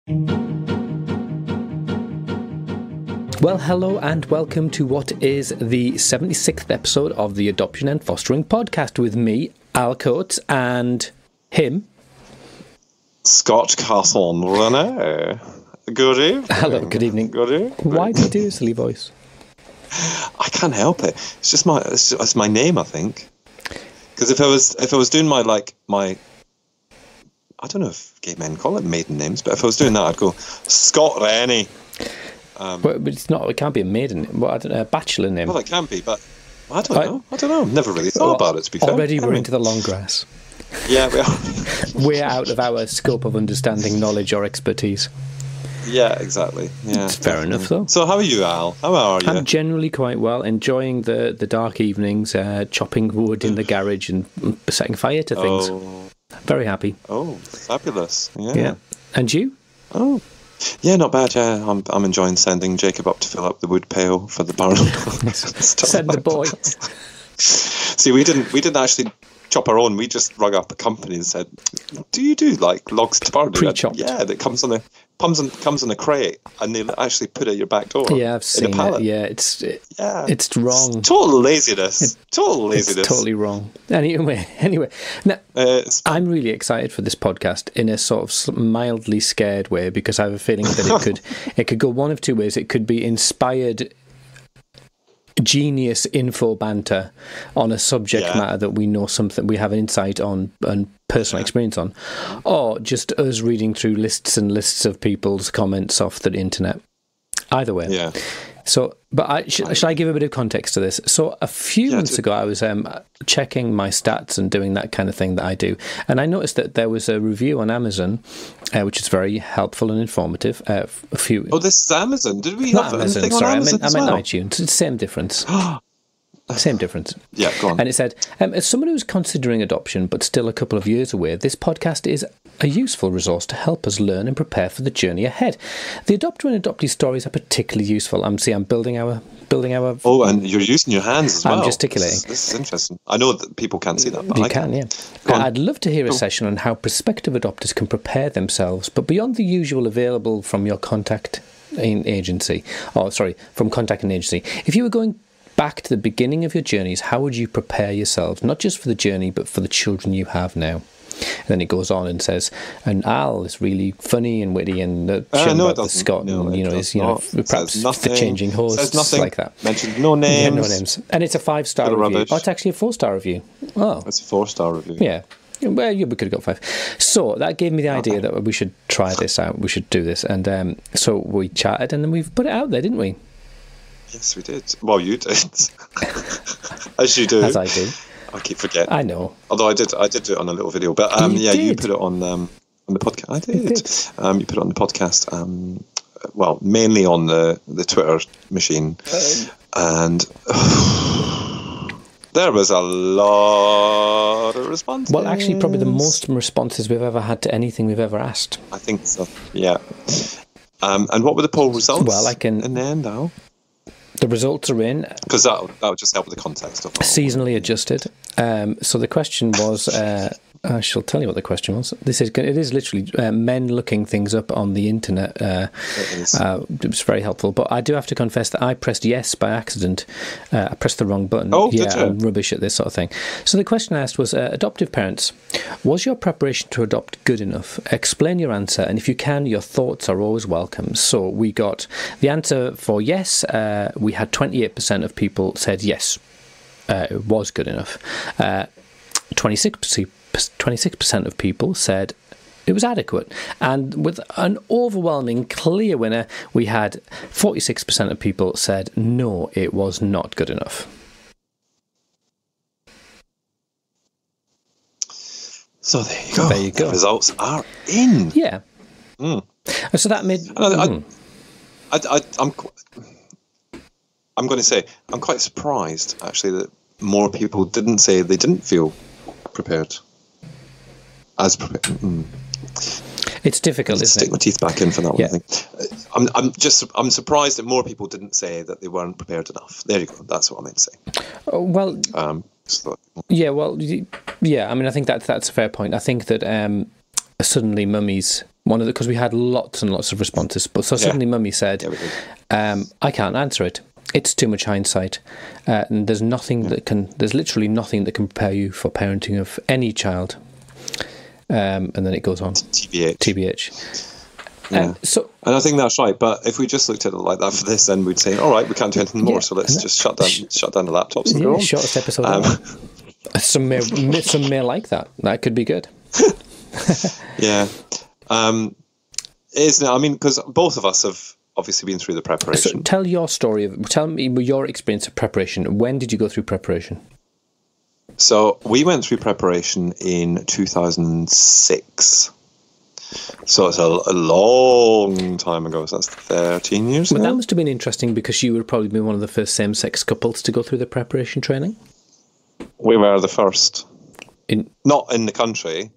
Well, hello and welcome to what is the 76th episode of the Adoption and Fostering Podcast with me, Al Coates, and him, Scott Carson-René. Good evening. Hello, good evening. Good evening. Why do you do a silly voice? I can't help it. It's just it's my name, I think. Because if I was doing my I don't know if gay men call it maiden names, but if I was doing that, I'd go Scott Rennie. But it's not. It can't be a maiden name. Well, I don't know, a bachelor name. Well, it can be, but I don't know. Never really thought about it, to be fair. Already we're into the long grass. Yeah, we are. We're out of our scope of understanding, knowledge, or expertise. Yeah, exactly. Yeah, it's fair enough, though. So, how are you, Al? How are you? I'm generally quite well, enjoying the dark evenings, chopping wood in the garage and setting fire to things. Oh. Very happy. Oh, fabulous! Yeah. And you? Oh. Yeah, not bad. Yeah, I'm enjoying sending Jacob up to fill up the wood pail for the barn. Send the boy. See, we didn't actually chop our own. We just rung up a company and said, "Do you do like logs to barn?" Pre-chopped. Yeah, that comes on a crate, and they actually put it at your back door. Yeah, I've seen it. Yeah, it's wrong. It's total laziness. Total laziness. It's totally wrong. Anyway, now I'm really excited for this podcast in a sort of mildly scared way, because I have a feeling that it could go one of two ways. It could be inspired genius info banter on a subject matter that we know something, we have an insight on and personal experience on, or just us reading through lists and lists of people's comments off the internet. Either way. Yeah. So, but should I give a bit of context to this? So, a few months ago, I was checking my stats and doing that kind of thing that I do, and I noticed that there was a review on Amazon, which is very helpful and informative. A few. Oh, this is Amazon. Did we Not have Amazon? anything Sorry, on Amazon I meant iTunes. It's the same difference. Same difference. Yeah, go on. And it said, as someone who's considering adoption but still a couple of years away, this podcast is a useful resource to help us learn and prepare for the journey ahead. The adopter and adoptee stories are particularly useful. I'm building our. Oh, and you're using your hands as well. I'm gesticulating. This is interesting. I know that people can't see that, but you I can. Yeah. I'd love to hear a session on how prospective adopters can prepare themselves, but beyond the usual available from your contact agency. From contact and agency. If you were going back to the beginning of your journeys, how would you prepare yourselves, not just for the journey, but for the children you have now? And then it goes on and says, and Al is really funny and witty and about the Scott, and perhaps the changing hosts like that. Mentioned no names. Yeah, no names. And it's a 5-star review. Rubbish. Oh, it's actually a 4-star review. Oh, it's a 4-star review. Yeah. Well, we could have got 5. So that gave me the idea that we should try this out. We should do this, and so we chatted, and then we've put it out there, didn't we? Yes, we did. Well, you did. As you do. As I do. I keep forgetting. I know. Although I did do it on a little video. But you put it on the podcast. I did. You put it on the podcast. Well, mainly on the Twitter machine. And there was a lot of responses. Well, actually, probably the most responses we've ever had to anything we've ever asked. I think so, yeah. And what were the poll results? Well, in the end, now? The results are in. Because that would just help with the context of seasonally adjusted. So the question was, I shall tell you what the question was. It is literally men looking things up on the internet. It was very helpful. But I do have to confess that I pressed yes by accident. I pressed the wrong button. Oh, did you? I'm rubbish at this sort of thing. So the question I asked was, adoptive parents, was your preparation to adopt good enough? Explain your answer, and if you can, your thoughts are always welcome. So we got the answer for yes. We had 28% of people said yes, it was good enough. 26% of people said it was adequate. And with an overwhelming clear winner, we had 46% of people said no, it was not good enough. So there you go. There you go. The results are in. Yeah. So that made... I'm going to say, I'm quite surprised, actually, that more people didn't say they didn't feel prepared. As prepared. It's difficult, isn't it? Stick my teeth back in for that one, I think. I'm surprised that more people didn't say that they weren't prepared enough. There you go. That's what I meant to say. Well... I mean, I think that's a fair point. I think that suddenly mummies Because we had lots and lots of responses. But so suddenly Mummy said, I can't answer it. It's too much hindsight. And there's literally nothing that can prepare you for parenting of any child. And then it goes on. TBH. Yeah. And I think that's right. But if we just looked at it like that for this, then we'd say, all right, we can't do anything more. So let's just shut down the laptops and go on. Shortest episode ever. Some may like that. That could be good. Yeah. Isn't it? I mean, because both of us have obviously been through the preparation. So tell your story. Tell me your experience of preparation. When did you go through preparation? So we went through preparation in 2006. So it's a long time ago. So that's 13 years ago. Well, that must have been interesting because you would probably be one of the first same-sex couples to go through the preparation training. We were the first. Not in the country.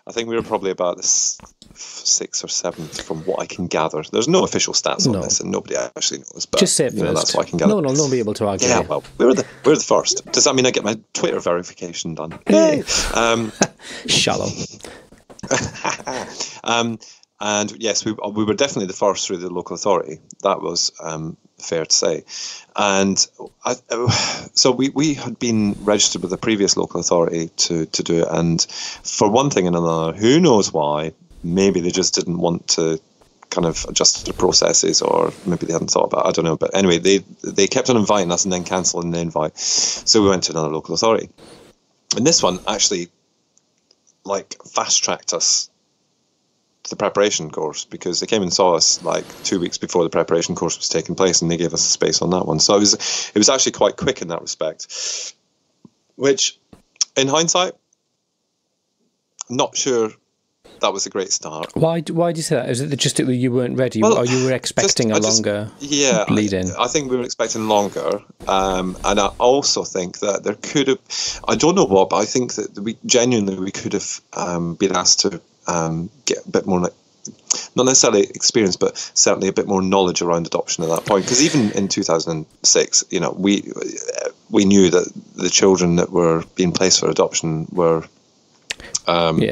I think we were probably about the 6th or 7th from what I can gather. There's no official stats on this, and nobody actually knows. But just say it first. That's what I can gather. No one be able to argue. Yeah, well, we're the first. Does that mean I get my Twitter verification done? Yay! Shallow. And yes, we were definitely the first through the local authority. That was fair to say. And so we had been registered with the previous local authority to do it. And for one thing and another, who knows why, maybe they just didn't want to kind of adjust the processes, or maybe they hadn't thought about it, I don't know. But anyway, they kept on inviting us and then cancelling the invite. So we went to another local authority. And this one actually fast-tracked us to the preparation course, because they came and saw us 2 weeks before the preparation course was taking place, and they gave us a space on that one. So it was actually quite quick in that respect, which in hindsight, not sure that was a great start. Why did you say that? Is it just that you weren't ready, or you were expecting a longer lead-in? I think we were expecting longer, and I also think that there could have, I don't know what, but I think that we could have been asked to get a bit more, not necessarily experience, but certainly a bit more knowledge around adoption at that point. Because even in 2006, we knew that the children that were being placed for adoption were, they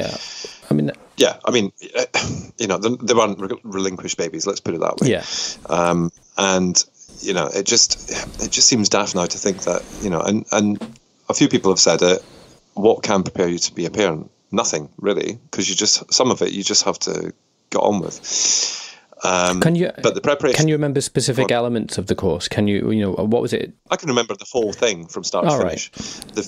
weren't relinquished babies. Let's put it that way. Yeah. And it just seems daft now to think that, and a few people have said it. What can prepare you to be a parent? Nothing really, because some of it you just have to get on with. But the preparation. Can you remember specific elements of the course? Can you what was it? I can remember the whole thing from start to finish. Right. The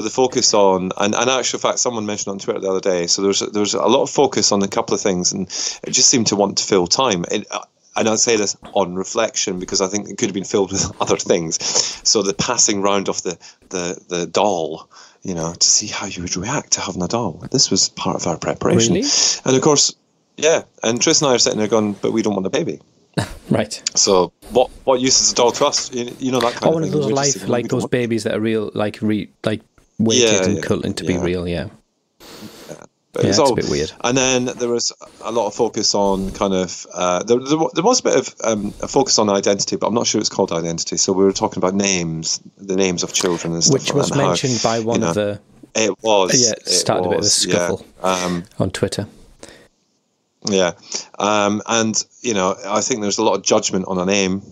focus on, and actual fact, someone mentioned on Twitter the other day. So there's a lot of focus on a couple of things, and it just seemed to want to fill time. And I'd say this on reflection, because I think it could have been filled with other things. So the passing round of the doll, to see how you would react to having a doll. This was part of our preparation. Really? And of course, yeah. And Tris and I are sitting there going, but we don't want a baby. Right. So what use is a doll to us? That kind of thing. One of those those babies that are real, weighted and cut into be real, yeah. But it's a bit weird. And then there was a lot of focus on kind of there was a bit of a focus on identity, but I'm not sure it's called identity. So we were talking about the names of children and stuff. Which was mentioned by one of the. It was. Yeah, it started a bit of a scuffle on Twitter. Yeah, and I think there's a lot of judgment on a name,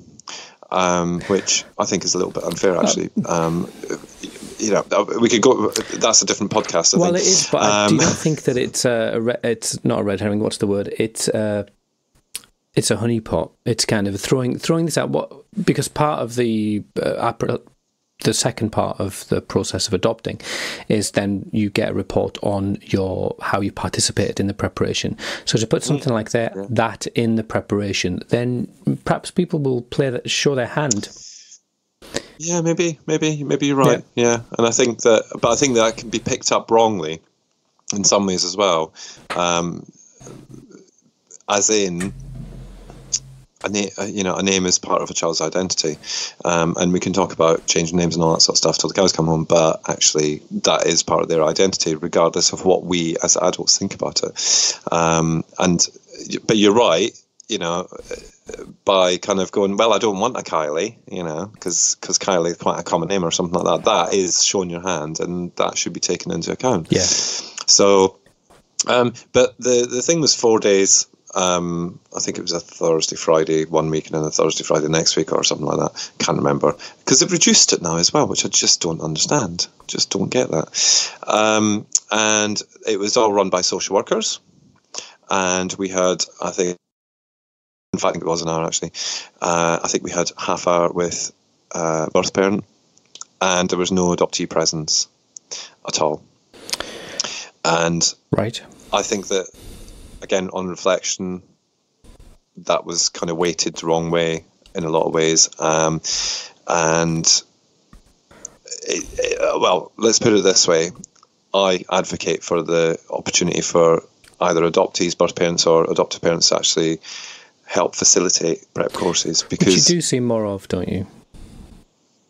which I think is a little bit unfair, actually. We could go. That's a different podcast. I think. It is, but I do not think that it's not a red herring. What's the word? It's a honeypot. It's kind of throwing this out. Because part of the second part of the process of adopting is then you get a report on how you participated in the preparation. So to put something like that in the preparation, then perhaps people will show their hand. Yeah, maybe you're right. Yeah, and I think that can be picked up wrongly in some ways as well. As in, a name is part of a child's identity, and we can talk about changing names and all that sort of stuff till the cows come home. But actually, that is part of their identity, regardless of what we as adults think about it. But you're right. By kind of going, well, I don't want a Kylie, because Kylie is quite a common name or something like that. That is showing your hand, and that should be taken into account. Yeah. So, But the thing was 4 days. I think it was a Thursday, Friday one week, and then a Thursday, Friday next week, or something like that. Can't remember, because they've reduced it now as well, which I just don't understand. Just don't get that. And it was all run by social workers, and we had, I think, in fact, it was an hour actually. I think we had half hour with birth parent, and there was no adoptee presence at all. And right, I think that, again, on reflection, that was kind of weighted the wrong way in a lot of ways. Well, let's put it this way. I advocate for the opportunity for either adoptees, birth parents, or adoptive parents to actually help facilitate prep courses. Because which you do see more of, don't you?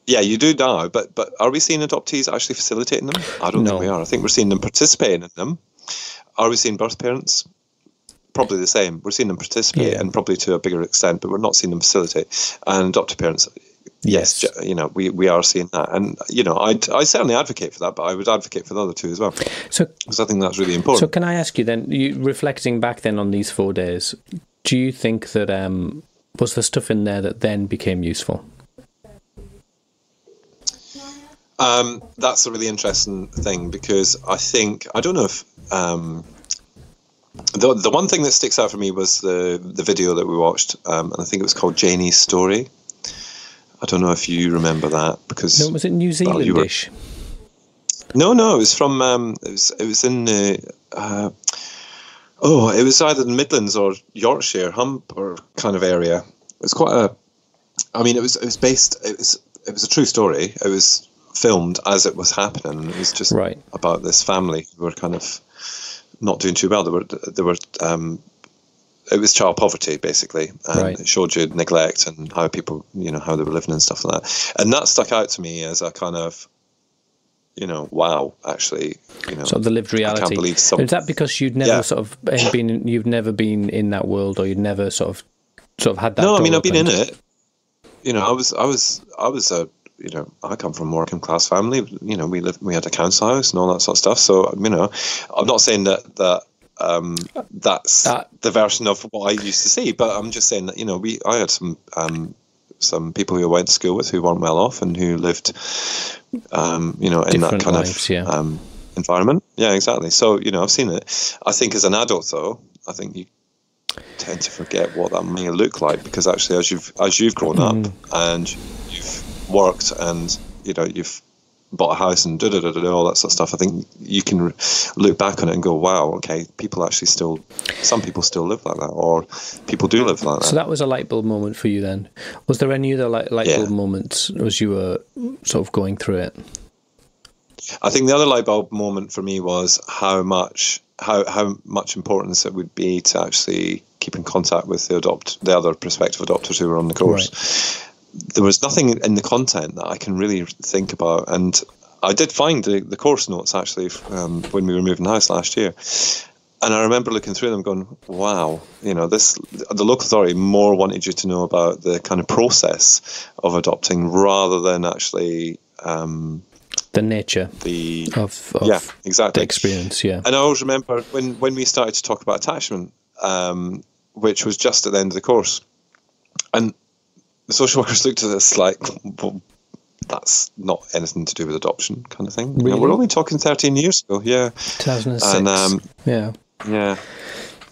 Yeah, you do now, but are we seeing adoptees actually facilitating them? I don't think we are. I think we're seeing them participating in them. Are we seeing birth parents? Probably the same. We're seeing them participate, and probably to a bigger extent, but we're not seeing them facilitate. And adoptive parents, yes, we are seeing that. And, I certainly advocate for that, but I would advocate for the other two as well. So, because I think that's really important. So can I ask you then, reflecting back then on these 4 days, do you think that, was there stuff in there that then became useful? That's a really interesting thing, because I don't know if the one thing that sticks out for me was the video that we watched, and I think it was called Janie's Story. I don't know if you remember that, because was it New Zealandish? No, it was from it was in the it was either the Midlands or Yorkshire, Hump or kind of area. It was quite it was based. It was a true story. It was filmed as it was happening. It was just about this family who were kind of not doing too well. They were it was child poverty, basically, and it showed you neglect and how people, how they were living and stuff like that. And that stuck out to me as a kind of, wow, actually, sort of the lived reality. I can't believe is that because you'd never you've never been in that world, or you'd never sort of had that? No, I've been in it. I was a, I come from a working class family. We had a council house and all that sort of stuff. So, I'm not saying that that's the version of what I used to see, but I'm just saying that, I had some people who I went to school with who weren't well off and who lived, in that kind of environment. Yeah, exactly. So, I've seen it. I think as an adult, though, I think you tend to forget what that may look like, because actually as you've grown up and you've worked and you've bought a house and all that sort of stuff, I think you can look back on it and go, wow, okay, some people still live like that, or people do live like that. So that was a light bulb moment for you then. Was there any other light bulb moments as you were sort of going through it? I think the other light bulb moment for me was how much importance it would be to actually keep in contact with the other prospective adopters who were on the course. There was nothing in the content that I can really think about, and I did find the course notes actually when we were moving house last year, and I remember looking through them going, wow, the local authority more wanted you to know about the kind of process of adopting rather than actually the nature of exactly the experience. And I always remember when we started to talk about attachment, which was just at the end of the course, and the social workers looked at us like, well, that's not anything to do with adoption, kind of thing. Really? We're only talking 13 years ago, 2006.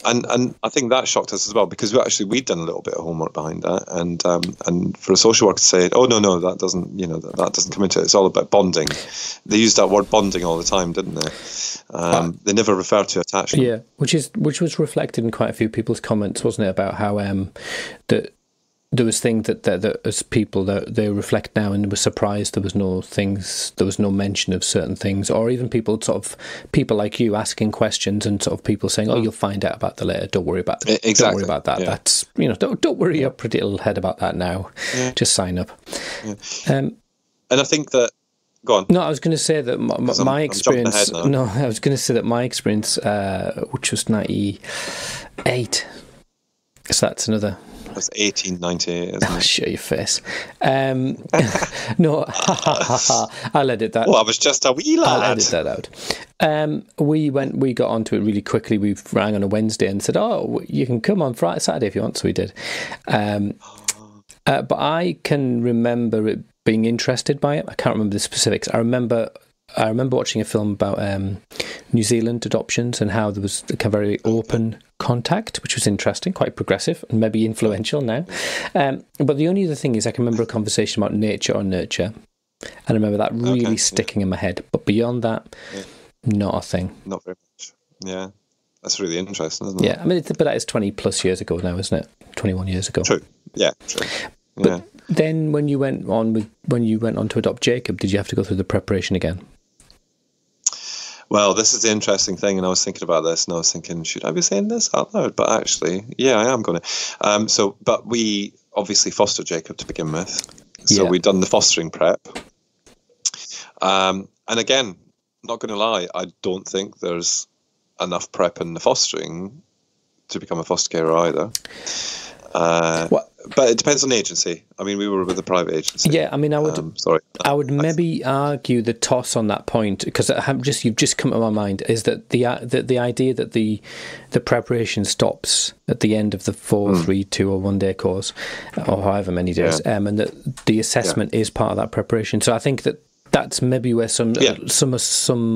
And, and I think that shocked us as well, because we'd done a little bit of homework behind that, and for a social worker to say, oh no, that doesn't, that doesn't come into it. It's all about bonding. They used that word bonding all the time, didn't they? They never referred to attachment. Yeah, which was reflected in quite a few people's comments, wasn't it, about how that there was things that as people that they reflect now and were surprised there was no mention of certain things, or even people like you asking questions and sort of people saying, oh, you'll find out about that later, don't worry about it. Exactly. Don't worry about that. That's don't worry your pretty little head about that now. Just sign up. And I think that, go on. No, I was going to say that my experience. No, I was going to say that my experience, which was 98, so that's another That's 1898, isn't it? Show your face. No, I'll edit that. Oh, I was just a wee lad. I'll edit that out. We got onto it really quickly. We rang on a Wednesday and said, "Oh, you can come on Saturday if you want." So we did. But I can remember it being interested by it. I can't remember the specifics. I remember watching a film about New Zealand adoptions and how there was a very open contact, which was interesting, quite progressive and maybe influential now. But the only other thing is I can remember a conversation about nature or nurture. And I remember that really sticking in my head. But beyond that, not a thing. Not very much. Yeah. That's really interesting, isn't it? Yeah. I mean, but that is 20 plus years ago now, isn't it? 21 years ago. True. Yeah, true. But then when you went on to adopt Jacob, did you have to go through the preparation again? Well, this is the interesting thing, and I was thinking about this, and I was thinking, should I be saying this out loud? But actually, yeah, I am going to. But we obviously fostered Jacob to begin with, so we'd done the fostering prep. And again, not going to lie, I don't think there's enough prep in the fostering to become a foster carer either. But it depends on the agency. I mean, we were with a private agency. Yeah, I mean, I would maybe argue the toss on that point, because you've just come to my mind, is that the idea that the preparation stops at the end of the 4, 3, 2 or 1 day course, or however many days, and that the assessment is part of that preparation. So I think that's maybe where some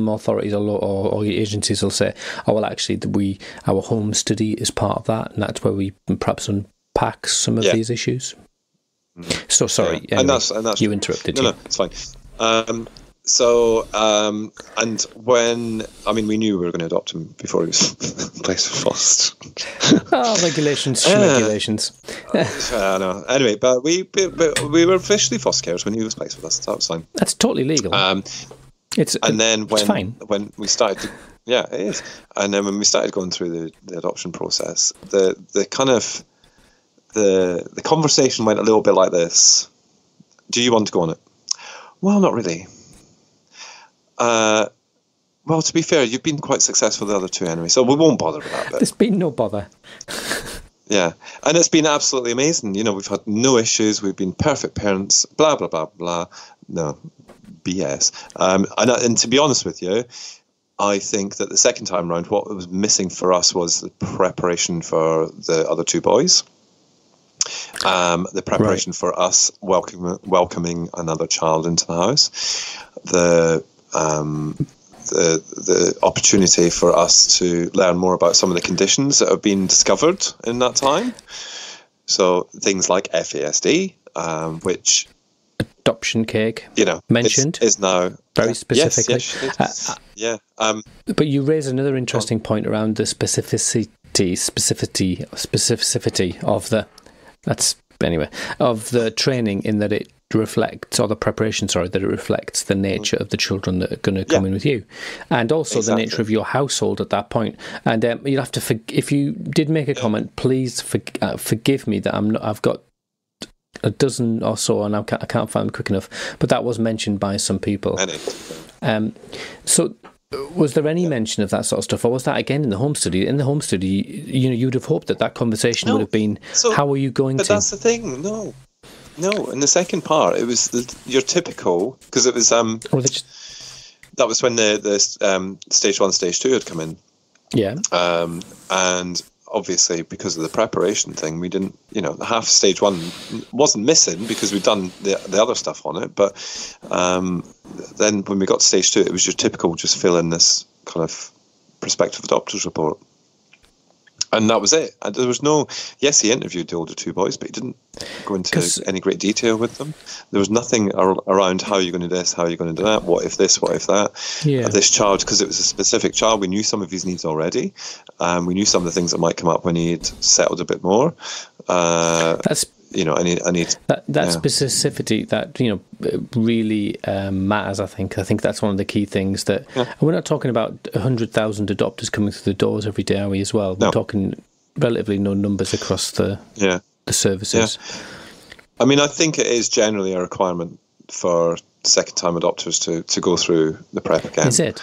authorities or agencies will say, oh, well, actually, our home study is part of that, and that's where we perhaps unpack some of these issues. So sorry, anyway, and that's you interrupted. No, it's fine. And when we knew we were going to adopt him before he was placed for foster. Regulations. I know. Anyway, but we were officially foster carers when he was placed with us. So that was fine. That's totally legal. It's fine. When we started, it is. And then when we started going through the adoption process, the kind of the conversation went a little bit like this: do you want to go on it? Well, not really. Well, to be fair, you've been quite successful with the other two anyway, so we won't bother with that bit. There's been no bother. Yeah, and it's been absolutely amazing. We've had no issues. We've been perfect parents. Blah blah blah blah. No, BS. And to be honest with you, I think that the second time round, what was missing for us was the preparation for the other two boys. The preparation for us welcoming another child into the house. The opportunity for us to learn more about some of the conditions that have been discovered in that time. So things like FASD, which adoption cake, mentioned is now very specifically. Yes, but you raise another interesting point around the specificity of the training, in that it reflects, or the preparation, that it reflects the nature of the children that are going to come in with you, and also the nature of your household at that point. And you'll have to, if you did make a comment, please forgive me that I've got a dozen or so, and I can't find them quick enough. But that was mentioned by some people. So, was there any mention of that sort of stuff, or was that again in the home study? In the home study, you'd have hoped that conversation would have been, how are you going to? But that's the thing. No. In the second part, it was your typical, because it was that was when the stage 1, stage 2 had come in. Yeah. And obviously, because of the preparation thing, we didn't, half stage 1 wasn't missing because we'd done the other stuff on it. But then when we got to stage 2, it was your typical just fill in this kind of prospective adopters report. And that was it. And there was he interviewed the older two boys, but he didn't go into any great detail with them. There was nothing around how you're going to do this, how you're going to do that, what if this, what if that. This child, because it was a specific child, we knew some of his needs already. We knew some of the things that might come up when he'd settled a bit more. That's specificity that really matters. I think that's one of the key things that we're not talking about 100,000 adopters coming through the doors every day, are we? As well, we're talking relatively no numbers across the services. I mean, I think it is generally a requirement for second-time adopters to go through the prep again. Is it?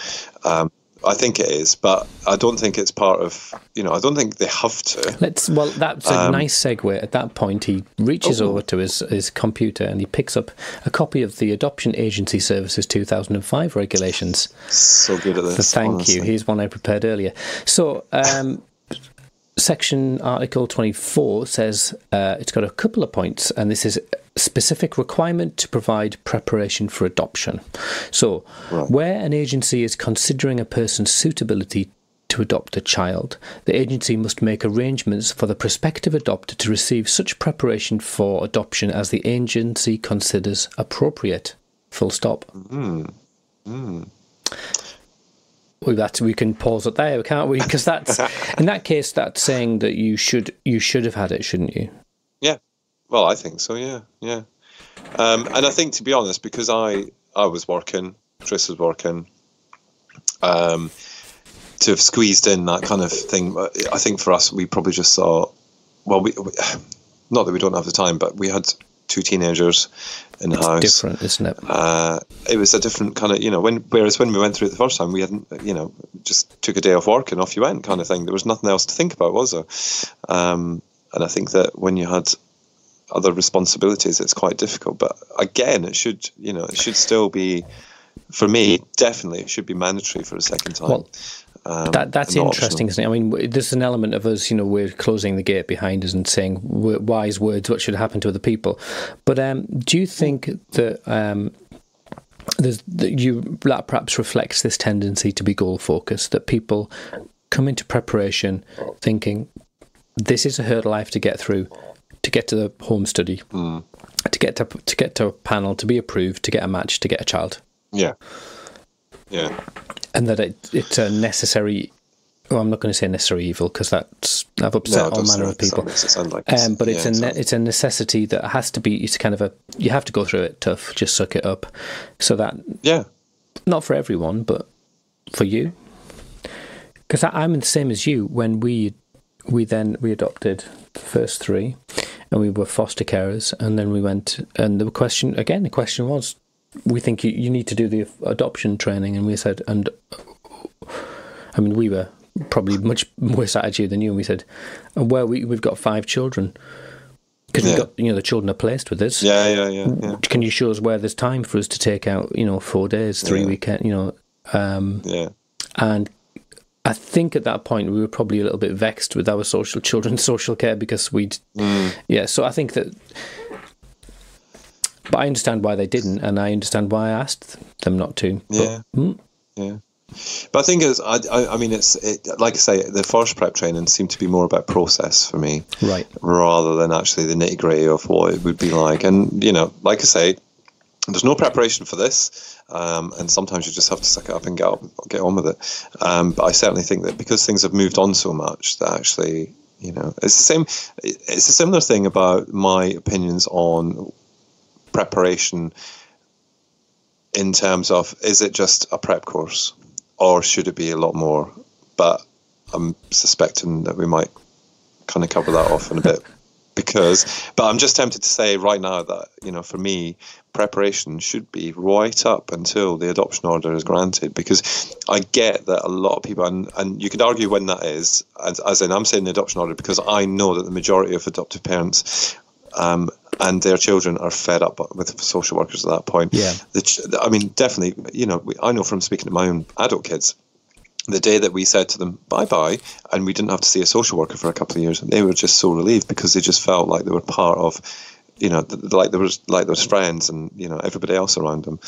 I think it is, but I don't think it's part of, I don't think they have to. That's a nice segue. At that point, he reaches over to his computer and he picks up a copy of the Adoption Agency Services 2005 regulations. So good at this. So thank you. Here's one I prepared earlier. So, Section Article 24 says it's got a couple of points, and this is specific requirement to provide preparation for adoption. So, where an agency is considering a person's suitability to adopt a child, the agency must make arrangements for the prospective adopter to receive such preparation for adoption as the agency considers appropriate. Full stop. We can pause it there, can't we? Because that's in that case, that's saying that you should have had it, shouldn't you? Yeah. Well, I think so. Yeah. And I think, to be honest, because I was working, Trish was working, to have squeezed in that kind of thing, I think for us, we probably just saw. Well, we not that we don't have the time, but we had 2 teenagers in the house. Different, isn't it? It was a different kind of, whereas when we went through it the first time, we hadn't, just took a day off work and off you went kind of thing. There was nothing else to think about, was there? And I think that when you had other responsibilities, it's quite difficult. But again, it should still be, for me, definitely, it should be mandatory for a second time. Well, that's interesting, isn't it? I mean, there's an element of us, we're closing the gate behind us and saying wise words, what should happen to other people. But do you think that that perhaps reflects this tendency to be goal-focused, that people come into preparation thinking, this is a hurdle I have to get through to get to the home study, to get to a panel, to be approved, to get a match, to get a child? Yeah. And that it's a necessary. Well, I'm not going to say necessary evil because I've upset all manner of people. But it's a necessity that has to be. It's kind of you have to go through it tough. Just suck it up. So that not for everyone, but for you. Because I'm the same as you. When we adopted the first 3, and we were foster carers, and then we went, and the question was, we think you need to do the adoption training, and we said, and I mean, we were probably much worse attitude than you, and we said, well, we've got 5 children, because we've got, the children are placed with us. Yeah. Can you show us where there's time for us to take out, 4 days, 3 weekends, and I think at that point we were probably a little bit vexed with our children's social care, because so I think that. But I understand why they didn't, and I understand why I asked them not to. Yeah. But I think it's like I say, the first prep training seemed to be more about process for me, right, rather than actually the nitty gritty of what it would be like. And like I say, there's no preparation for this, and sometimes you just have to suck it up and get on with it. But I certainly think that because things have moved on so much, that actually, it's the same. It's a similar thing about my opinions on preparation in terms of, is it just a prep course or should it be a lot more? But I'm suspecting that we might kind of cover that off in a bit, but I'm just tempted to say right now that, for me, preparation should be right up until the adoption order is granted, because I get that a lot of people, and you could argue when that is, as in I'm saying the adoption order because I know that the majority of adoptive parents and their children are fed up with social workers at that point. Yeah. I mean, definitely, I know from speaking to my own adult kids, the day that we said to them bye-bye and we didn't have to see a social worker for a couple of years, they were just so relieved, because they just felt like they were part of, like there was friends and, everybody else around them.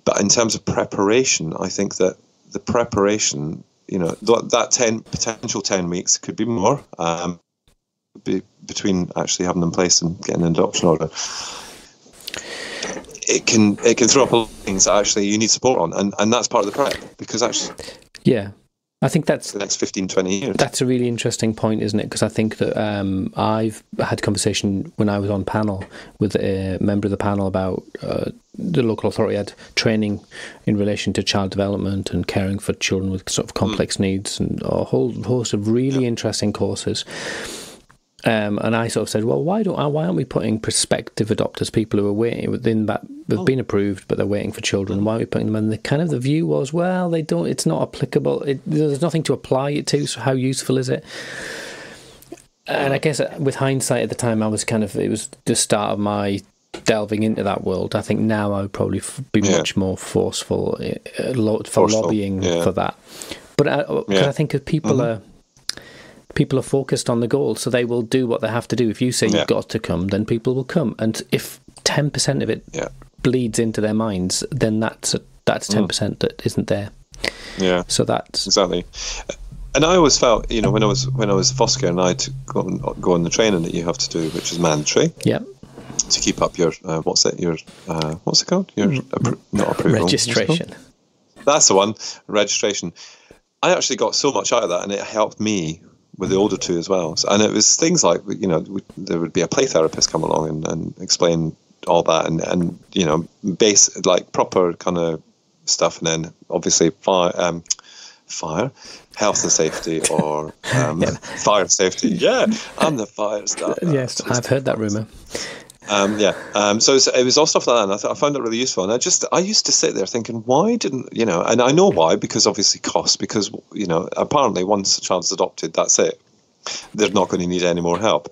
But in terms of preparation, I think that the preparation, that potential 10 weeks could be more, between actually having them placed and getting an adoption order. It can throw up a lot of things that actually you need support on, and that's part of the prep, because actually, I think that's the next 15, 20 years. That's a really interesting point, isn't it? Because I think that I've had a conversation when I was on panel with a member of the panel about the local authority had training in relation to child development and caring for children with sort of complex needs, and a whole host of really interesting courses. And I sort of said, well, why aren't we putting prospective adopters, people who are waiting within that have been approved but they're waiting for children? Why are we putting them? And the view was, well, they don't. It's not applicable. There's nothing to apply it to. So how useful is it? And I guess with hindsight at the time, it was the start of my delving into that world. I think now I would probably be much more forceful for lobbying for that. But I think if people are focused on the goal, so they will do what they have to do. If you say you've got to come, then people will come. And if 10% of it bleeds into their minds, then that's 10% that isn't there. Yeah. So that's exactly. And I always felt, when I was foster care and I had to go on the training that you have to do, which is mandatory. Yeah. To keep up your what's it called? Your not approval. Registration. That's the one. Registration. I actually got so much out of that, and it helped me with the older two as well. And it was things like, there would be a play therapist come along and explain all that, and base like proper kind of stuff, and then obviously fire, health and safety, or fire safety. Yeah, I'm the fire stuff. Yes, I've heard that rumor. So it was all stuff like that, and I found it really useful. And I used to sit there thinking, why didn't, and I know why, because obviously cost, because, apparently once a child's adopted, that's it. They're not going to need any more help.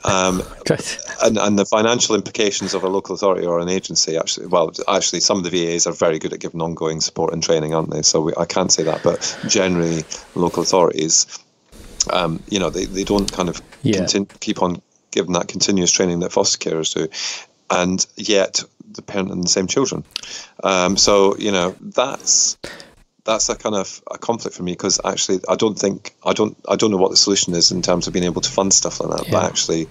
And the financial implications of a local authority or an agency, actually some of the VAs are very good at giving ongoing support and training, aren't they? So I can't say that, but generally local authorities, they don't kind of keep on given that continuous training that foster carers do, and yet the parent and the same children. That's a kind of a conflict for me, because actually I don't know what the solution is in terms of being able to fund stuff like that. Yeah. But actually,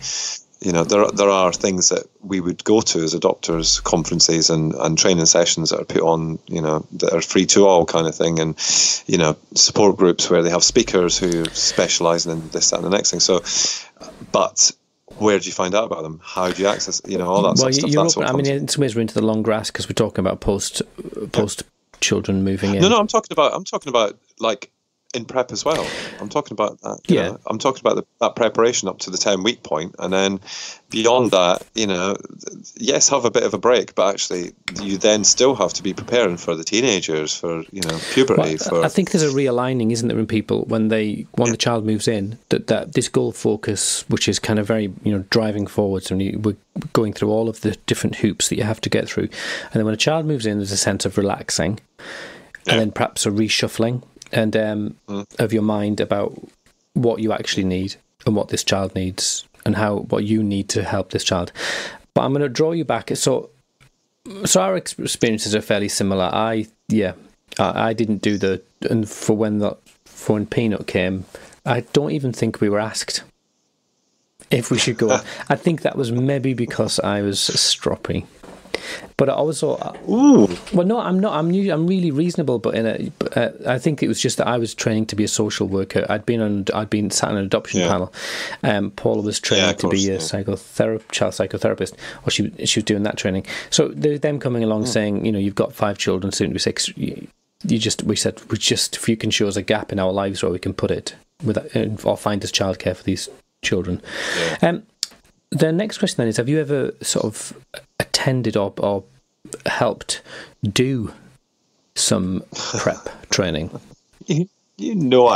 there are things that we would go to as adopters, conferences and training sessions that are put on, that are free to all kind of thing, and support groups where they have speakers who specialise in this, that, and the next thing. So, but where do you find out about them? How do you access, all that sort of stuff? In some ways we're into the long grass, because we're talking about post children moving in. No, I'm talking about like in prep as well. I'm talking about that. You know? I'm talking about that preparation up to the 10-week point, and then beyond that, yes, have a bit of a break, but actually you then still have to be preparing for the teenagers, for puberty. I think there's a realigning, isn't there, in people when the child moves in, that this goal focus, which is kind of very driving forwards, and we're going through all of the different hoops that you have to get through, and then when a child moves in, there's a sense of relaxing, and then perhaps a reshuffling and of your mind about what you actually need and what this child needs and what you need to help this child. But I'm going to draw you back. So our experiences are fairly similar. I didn't do and for when Peanut came, I don't even think we were asked if we should go. I think that was maybe because I was stroppy. But also, well, no, I'm not. I'm really reasonable, but I think it was just that I was training to be a social worker. I'd been sat on an adoption panel. Paula was training to be a child psychotherapist, or she was doing that training. So there's them coming along saying, you've got 5 children, soon to be 6. We said, if you can show us a gap in our lives where we can put it, or find us childcare for these children. Yeah. The next question then is, have you ever sort of attended or helped do some prep training? I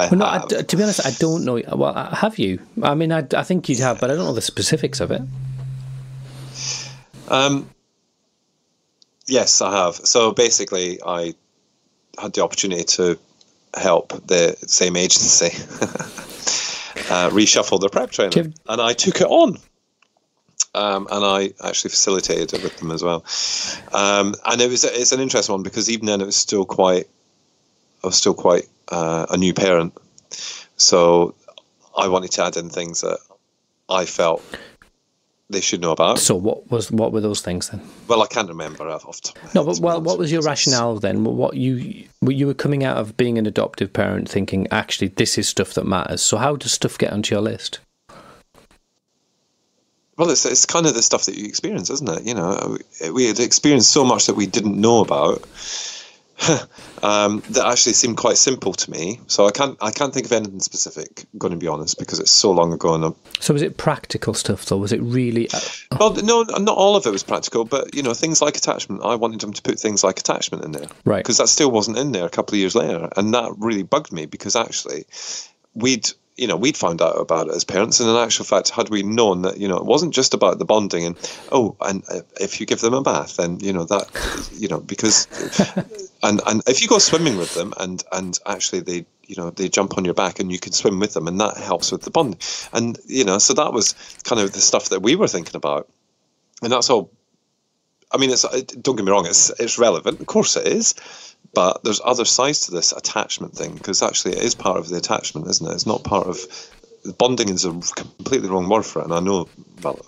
have. No, to be honest, I don't know. Well, have you? I mean, I think you'd have, but I don't know the specifics of it. Yes, I have. So basically, I had the opportunity to help the same agency reshuffle their prep training, and I took it on. And I actually facilitated it with them as well. And it's an interesting one, because even then I was still quite a new parent. So I wanted to add in things that I felt they should know about. So what were those things then? Well, I can't remember off the top of my head. No, but what was your rationale then? What you were coming out of being an adoptive parent thinking, actually, this is stuff that matters. So how does stuff get onto your list? Well, it's kind of the stuff that you experience, isn't it? We had experienced so much that we didn't know about. that actually seemed quite simple to me. So I can't think of anything specific, going to be honest, because it's so long ago. And so was it practical stuff, though? Was it really... Well, no, not all of it was practical, but, things like attachment. I wanted them to put things like attachment in there. Right. Because that still wasn't in there a couple of years later. And that really bugged me, because actually we'd found out about it as parents, and in actual fact, had we known that, it wasn't just about the bonding and if you give them a bath, then because and if you go swimming with them and actually they jump on your back and you can swim with them, and that helps with the bond, and so that was kind of the stuff that we were thinking about, and that's all. I mean, don't get me wrong, it's relevant, of course it is. But there's other sides to this attachment thing, because actually it is part of the attachment, isn't it? It's not part of... Bonding is a completely wrong word for it, and I know, well,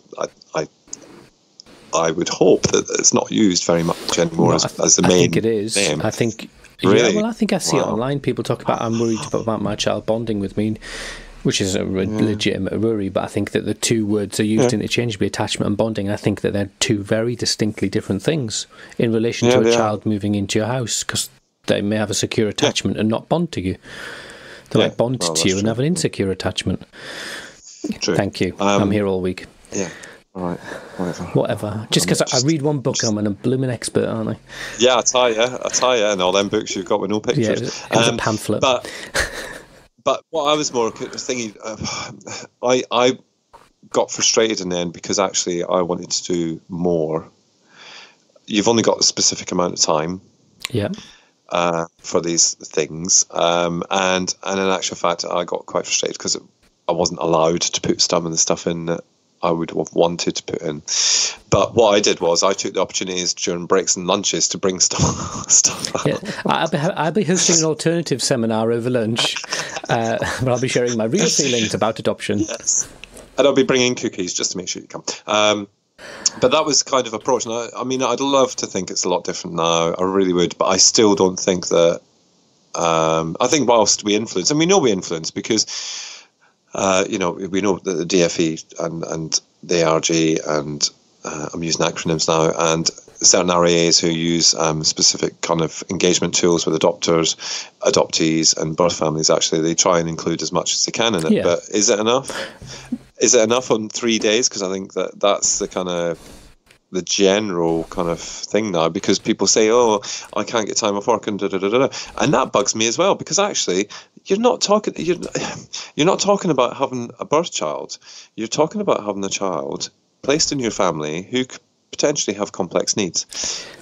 I would hope that it's not used very much anymore as the main name. I think it is. I think... Really? Yeah, well, I think I see it online. People talk about, I'm worried about my child bonding with me, which is a legitimate worry, but I think that the two words are used interchangeably, attachment and bonding. I think that they're two very distinctly different things in relation to a child moving into your house, because they may have a secure attachment and not bond to you. They might bond to you and have an insecure attachment. True. Thank you. I'm here all week. Yeah. All right. Whatever. Just because I read one book, I'm a blooming expert, aren't I? Yeah, I tell you. And all them books you've got with no pictures. Yeah, it was a pamphlet. But what I was more thinking, I got frustrated in the end, because actually I wanted to do more. You've only got a specific amount of time. Yeah. For these things, and in actual fact, I got quite frustrated because I wasn't allowed to put some of the stuff in that I would have wanted to put in. But what I did was I took the opportunities during breaks and lunches to bring stuff out. Yeah, I'll be hosting an alternative seminar over lunch, but I'll be sharing my real feelings about adoption. Yes, and I'll be bringing cookies just to make sure you come. But that was kind of approach. And I mean, I'd love to think it's a lot different now. I really would. But I still don't think that... I think whilst we influence, and we know we influence, because, we know that the DFE and the ARG, and I'm using acronyms now, and certain RAAs who use specific kind of engagement tools with adopters, adoptees, and birth families, actually, they try and include as much as they can in it. Yeah. But is it enough? Is it enough on 3 days? Because I think that's the kind of the general kind of thing now, because people say, "Oh, I can't get time off work," and and that bugs me as well, because actually you're not talking about having a birth child. You're talking about having a child placed in your family who could potentially have complex needs.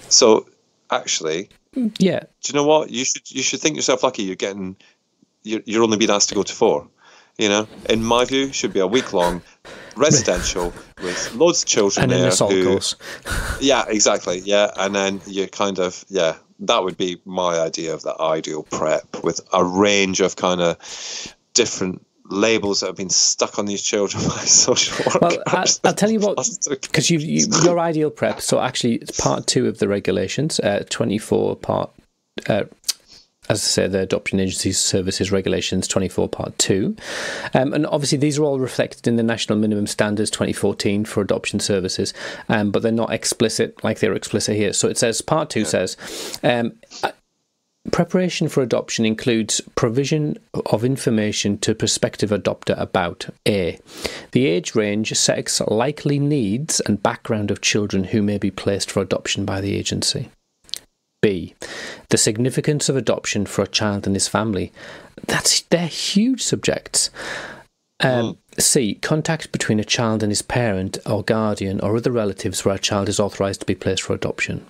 So actually, yeah, do you know what? You should think yourself lucky. You're only being asked to go to 4. In my view, should be a week-long residential with loads of children and there. And an assault course. Yeah, exactly. Yeah, and then you kind of, that would be my idea of the ideal prep, with a range of kind of different labels that have been stuck on these children by social workers. Well, I'll tell you what, because your ideal prep, so actually it's part 2 of the regulations, 24 part... as I say, the Adoption Agencies Services Regulations 24 Part 2. And obviously these are all reflected in the National Minimum Standards 2014 for adoption services, but they're not explicit like they're explicit here. So it says, Part 2 says, preparation for adoption includes provision of information to prospective adopter about A, the age range, sex, likely needs and background of children who may be placed for adoption by the agency. B, the significance of adoption for a child and his family. They're huge subjects. C, contact between a child and his parent or guardian or other relatives where a child is authorised to be placed for adoption.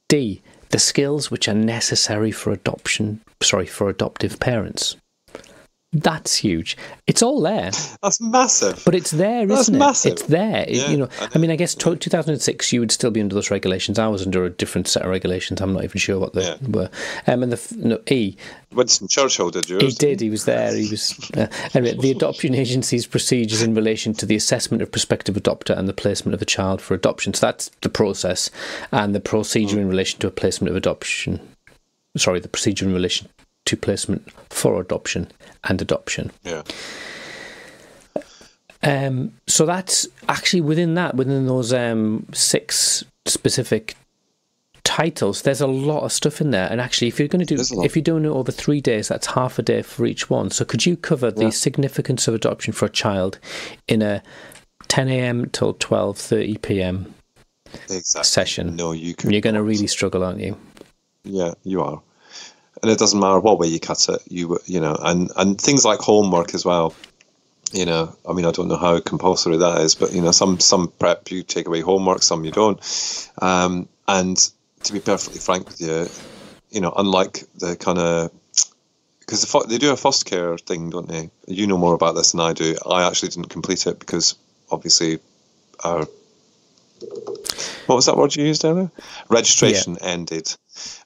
D, the skills which are necessary for adoptive parents. That's huge. It's all there. That's massive. But it's there, isn't it? Massive. It's there. Yeah, I mean, I guess 2006 you would still be under those regulations. I was under a different set of regulations. I'm not even sure what they were. And E. Winston Churchill did yours. He did. He was there. He was. Anyway, the Adoption Agency's procedures in relation to the assessment of prospective adopter and the placement of a child for adoption. So that's the process, and the procedure in relation to a placement of adoption. Sorry, the procedure in relation to placement for adoption and adoption. Yeah. So that's actually within those 6 specific titles, there's a lot of stuff in there, and actually if you're doing it over 3 days, that's half a day for each one. So could you cover the significance of adoption for a child in a 10 a.m. till 12:30 p.m. session? No, you can. You're going to really struggle, aren't you? Yeah, you are. And it doesn't matter what way you cut it, you know, and things like homework as well. You know, I mean, I don't know how compulsory that is, but, you know, some prep you take away homework, some you don't. And to be perfectly frank with you, you know, unlike the kind of, because they do a foster care thing, don't they? You know more about this than I do. I actually didn't complete it because obviously our, what was that word you used earlier? Registration ended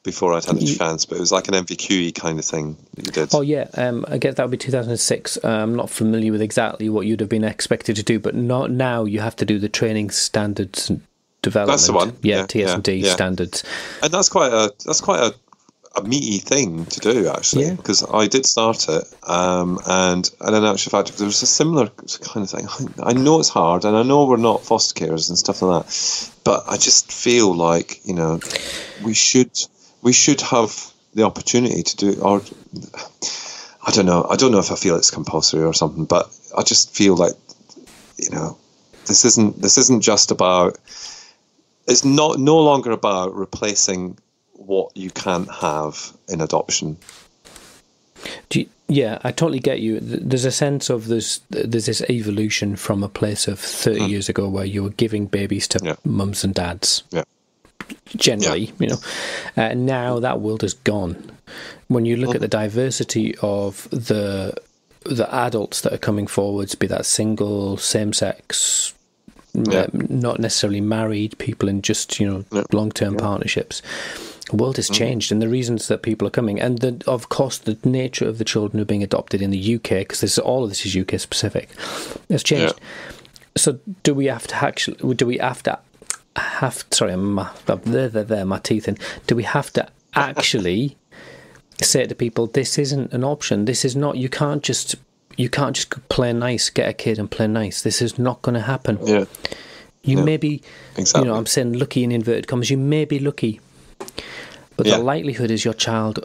before I'd had a chance, but it was like an MVQ kind of thing that you did. Oh yeah, I guess that would be 2006. I'm not familiar with exactly what you'd have been expected to do, but not now. You have to do the training standards and development. That's the one. Yeah, TS&D standards. And that's quite a meaty thing to do, actually, because I did start it, and in actual fact, there was a similar kind of thing. I know it's hard, and I know we're not foster carers and stuff like that, but I just feel like, you know, we should have the opportunity to do, or I don't know if I feel it's compulsory or something, but I just feel like, you know, this isn't just about, it's no longer about replacing what you can't have in adoption. Yeah, I totally get you. There's a sense of there's this evolution from a place of 30 years ago where you were giving babies to mums and dads. Yeah. Generally, you know. Now that world is gone. When you look at the diversity of the adults that are coming forwards, be that single, same-sex, not necessarily married, people in just, you know, long-term partnerships. The world has changed, and the reasons that people are coming, and of course the nature of the children who are being adopted in the UK, because all of this is UK specific, has changed. So do we have to sorry, my teeth in. Do we have to actually say to people, this isn't an option? This is not. You can't just play nice, get a kid and play nice. This is not going to happen. Yeah. You may be, you know, I'm saying lucky in inverted commas. You may be lucky. But the likelihood is your child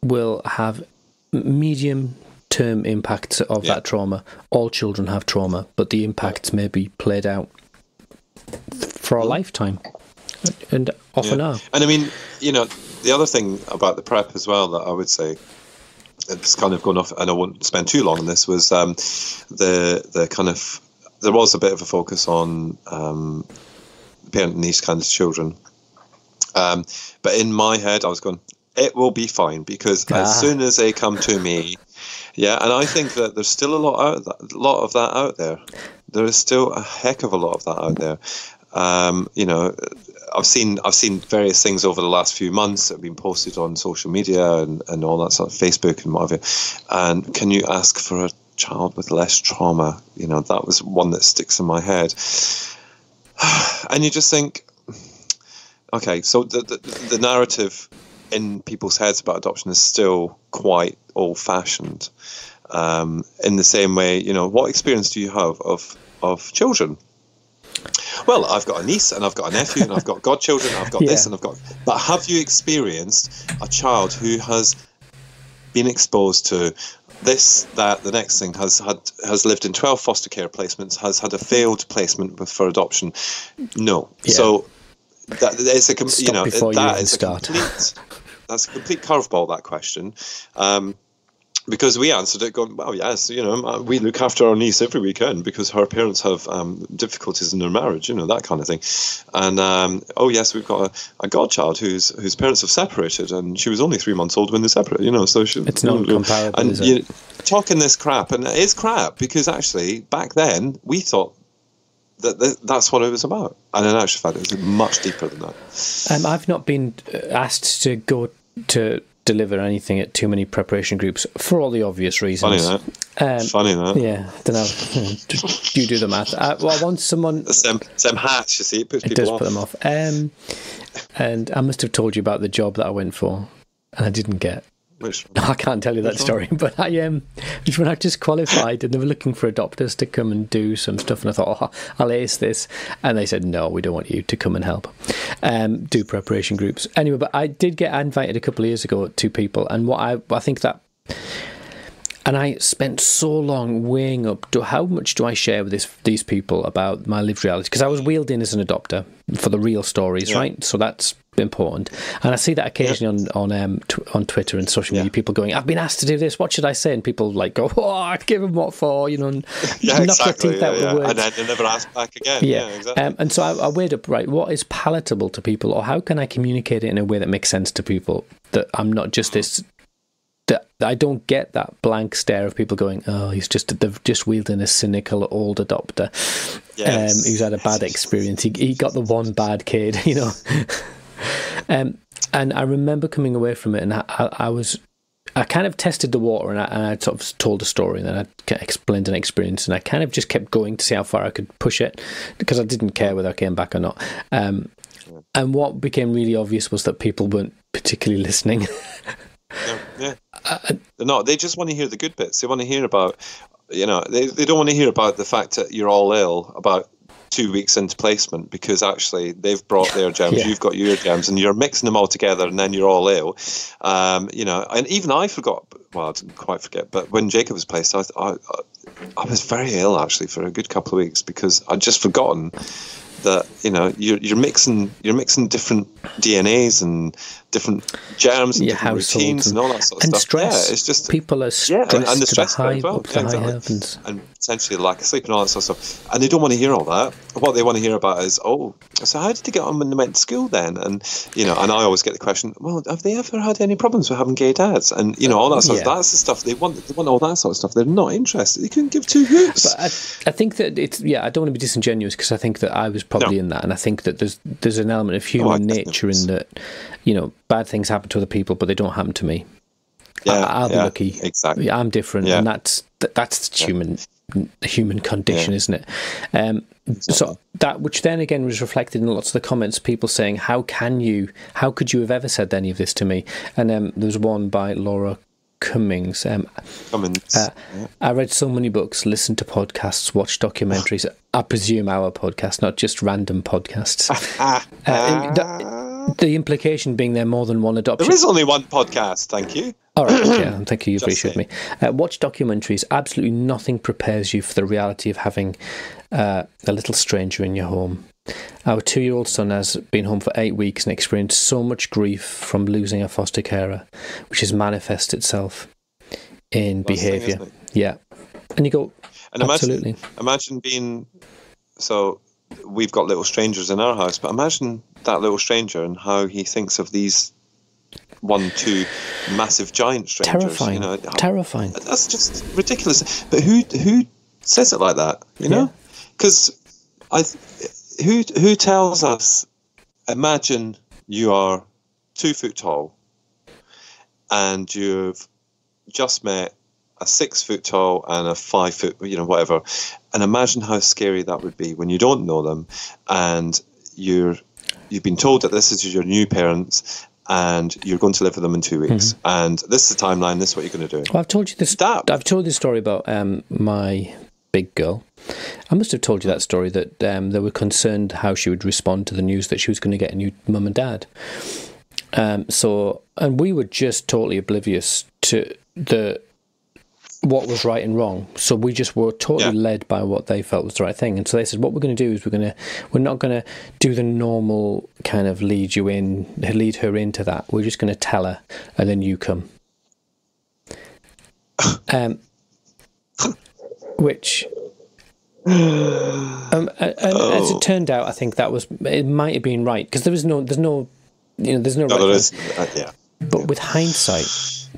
will have medium-term impacts of that trauma. All children have trauma, but the impacts may be played out for a lifetime, and often are. And I mean, you know, the other thing about the prep as well that I would say, it's kind of gone off, and I won't spend too long on this, was the kind of, there was a bit of a focus on parenting these kinds of children. But in my head, I was going, it will be fine, because as soon as they come to me, and I think that there's still a lot of that out there. There is still a heck of a lot of that out there. You know, I've seen various things over the last few months that have been posted on social media and all that sort of Facebook and whatever. And can you ask for a child with less trauma? You know, that was one that sticks in my head. And you just think, okay, so the narrative in people's heads about adoption is still quite old-fashioned. In the same way, you know, what experience do you have of children? Well, I've got a niece and I've got a nephew and I've got godchildren, I've got this and I've got... But have you experienced a child who has been exposed to this, that, the next thing, has lived in 12 foster care placements, has had a failed placement for adoption? No. Yeah. So that is a that's a complete curveball, that question. Because we answered it going, well, yes, you know, we look after our niece every weekend because her parents have difficulties in their marriage, you know, that kind of thing. And, oh, yes, we've got a godchild whose parents have separated, and she was only 3 months old when they separated, you know, so she... It's not comparable, and is it? Talking this crap, and it is crap, because actually, back then, we thought that's what it was about. And in actual fact, it was much deeper than that. I've not been asked to go to deliver anything at too many preparation groups for all the obvious reasons. Funny that. Yeah, I don't know. You do the math. Well, I want someone... The same hats, you see, it puts people off. It does put them off. And I must have told you about the job that I went for, and I didn't get. I can't tell you that story, but when I just qualified and they were looking for adopters to come and do some stuff, and I thought, oh, I'll ace this, and they said, no, we don't want you to come and help do preparation groups. Anyway, but I did get invited a couple of years ago to people, and what I think that, and I spent so long weighing up how much do I share with these people about my lived reality, because I was wheeled in as an adopter for the real stories, right? So that's important, and I see that occasionally on Twitter and social media, people going, I've been asked to do this, what should I say? And people like go, oh, I'd give them what for, and knock their teeth out with words, and then they never ask back again. Exactly. And so I weighed up, right, what is palatable to people, or how can I communicate it in a way that makes sense to people, that I'm not just this, that I don't get that blank stare of people going, oh, they've just wheeled in a cynical old adopter who's had a bad experience. He got the one bad kid, And I remember coming away from it, and I kind of tested the water, and I sort of told a story, and then I explained an experience, and I kind of just kept going to see how far I could push it, because I didn't care whether I came back or not. And what became really obvious was that people weren't particularly listening. They're not. They just want to hear the good bits. They want to hear about, they don't want to hear about the fact that you're all ill about 2 weeks into placement, because actually they've brought their gems, you've got your gems, and you're mixing them all together, and then you're all ill. And even I forgot. Well, I didn't quite forget, but when Jacob was placed, I was very ill actually for a good couple of weeks, because I'd just forgotten that you're mixing different DNAs and different germs and different routines and all that sort of stuff. Stress. Yeah, it's just people are stressed and the stress to the high, as well. up the high heavens, and potentially lack of sleep and all that sort of stuff. And they don't want to hear all that. What they want to hear about is, so how did they get on when they went to school then? And and I always get the question, well, have they ever had any problems with having gay dads? And all that sort of stuff. That's the stuff they want. They want all that sort of stuff. They're not interested. They couldn't give two hoots. But I think that it's I don't want to be disingenuous, because I think that I was probably in that, and I think that there's an element of human nature in that, bad things happen to other people, but they don't happen to me. I'll be lucky. Exactly. I'm different, and that's the human condition, isn't it? So that, which then again was reflected in lots of the comments, people saying, how could you have ever said any of this to me? And there was one by Laura Cummings. I read so many books, listened to podcasts, watched documentaries. I presume our podcast, not just random podcasts. The implication being there more than one adoption. There is only one podcast, thank you. All right, okay, thank you, you've reassured me. Watch documentaries. Absolutely nothing prepares you for the reality of having a little stranger in your home. Our 2-year-old son has been home for 8 weeks and experienced so much grief from losing a foster carer, which has manifested itself in behaviour. Yeah. And you go, and absolutely. Imagine being... So we've got little strangers in our house, but imagine that little stranger and how he thinks of these 1-2 massive giant strangers. Terrifying. That's just ridiculous. But who says it like that? Because who tells us? Imagine you are 2 foot tall, and you've just met a 6 foot tall and a 5 foot, whatever. And imagine how scary that would be when you don't know them, and you've been told that this is your new parents, and you're going to live with them in 2 weeks, and this is the timeline. This is what you're going to do. Well, I've told you this. I've told this story about my big girl. I must have told you that story, that they were concerned how she would respond to the news that she was going to get a new mum and dad. And we were just totally oblivious to what was right and wrong. So we just were totally led by what they felt was the right thing. And so they said, what we're going to do is we're not going to do the normal kind of lead her into that. We're just going to tell her, and then you come. Which, as it turned out, I think it might have been right, because there's no right. But with hindsight,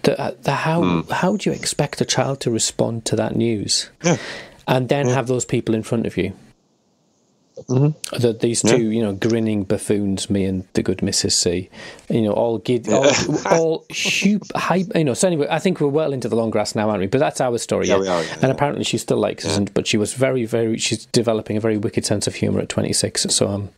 how do you expect a child to respond to that news? And then have those people in front of you? These two, grinning buffoons, me and the good Mrs. C, all hype. So anyway, I think we're well into the long grass now, aren't we? But that's our story. Yeah, we are. And apparently she still likes us, but she was very, very. She's developing a very wicked sense of humour at 26. So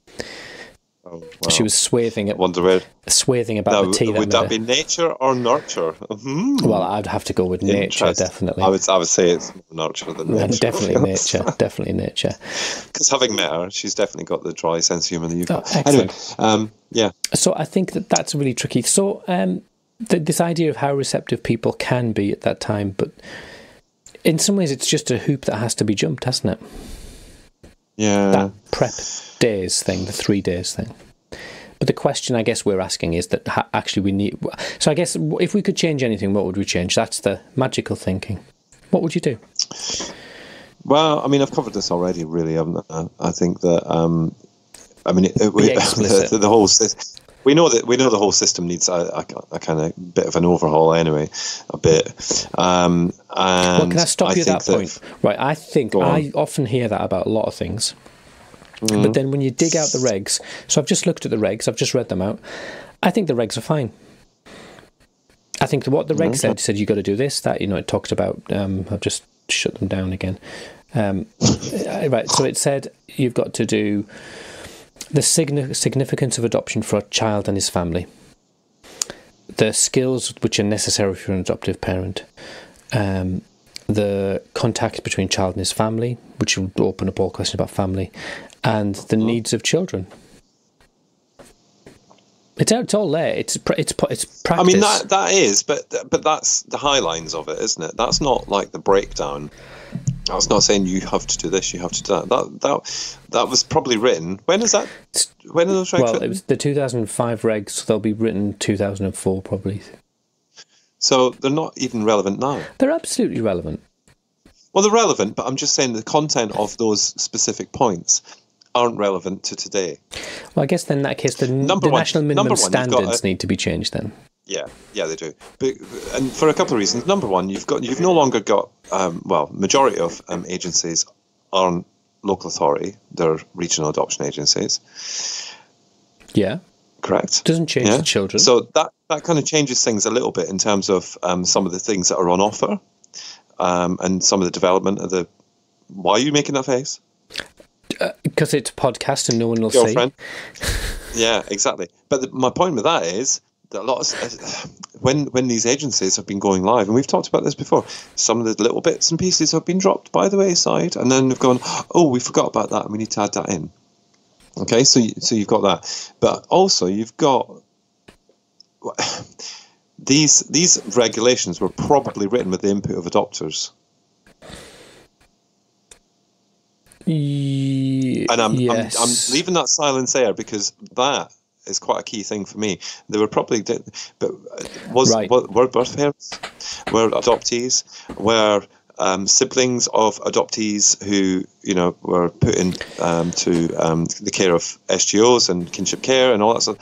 Oh, wow. She was swathing I wonder where. about the tea. Would that be nature or nurture? Well, I'd have to go with nature, definitely. I would say it's more nurture than nature. Definitely nature. Definitely nature. Because having met her, she's definitely got the dry sense of humour that you've got. Excellent. Anyway, yeah. So I think that's really tricky. So this idea of how receptive people can be at that time, but in some ways it's just a hoop that has to be jumped, hasn't it? Yeah. That prep days thing, the 3 days thing. But the question I guess we're asking is that actually we need... So I guess if we could change anything, what would we change? That's the magical thinking. What would you do? Well, I mean, I've covered this already, really, haven't I? I think that... the whole... We know the whole system needs a kind of bit of an overhaul anyway, a bit. And well, can I stop you at that point? Right, I think I often hear that about a lot of things. Mm-hmm. But then when you dig out the regs, so I've just looked at the regs, I've just read them out, I think the regs are fine. I think what the regs said you've got to do this, that, it talked about, I've just shut them down again. Right, so it said you've got to do the significance of adoption for a child and his family, the skills which are necessary for an adoptive parent, the contact between child and his family, which will open up all questions about family, and the needs of children. It's all there. It's practice. I mean that is, but that's the high lines of it, isn't it? That's not like the breakdown. That's not saying you have to do this, you have to do that. That was probably written. When is that? When are those regs written? It was the 2005 regs. So they'll be written 2004 probably. So they're not even relevant now. They're absolutely relevant. Well, they're relevant, but I'm just saying the content of those specific points aren't relevant to today. Well, I guess then in that case, the national minimum standards need to be changed then. Yeah, they do. And for a couple of reasons. Number one, you've no longer got majority of agencies aren't local authority; they're regional adoption agencies. Yeah, correct. Doesn't change the children. So that kind of changes things a little bit in terms of some of the things that are on offer, and some of the development of the. Why are you making that face? Because it's a podcast and no one will see. Yeah, exactly. But my point with that is that a lot of when these agencies have been going live, and we've talked about this before, some of the little bits and pieces have been dropped by the wayside, and then they've gone, oh, we forgot about that, and we need to add that in. Okay, so you've got that, but also you've got these regulations were probably written with the input of adopters. And I'm leaving that silence there because that is quite a key thing for me. They were probably, were birth parents, were adoptees, were siblings of adoptees who were put in to the care of SGOs and kinship care and all that stuff.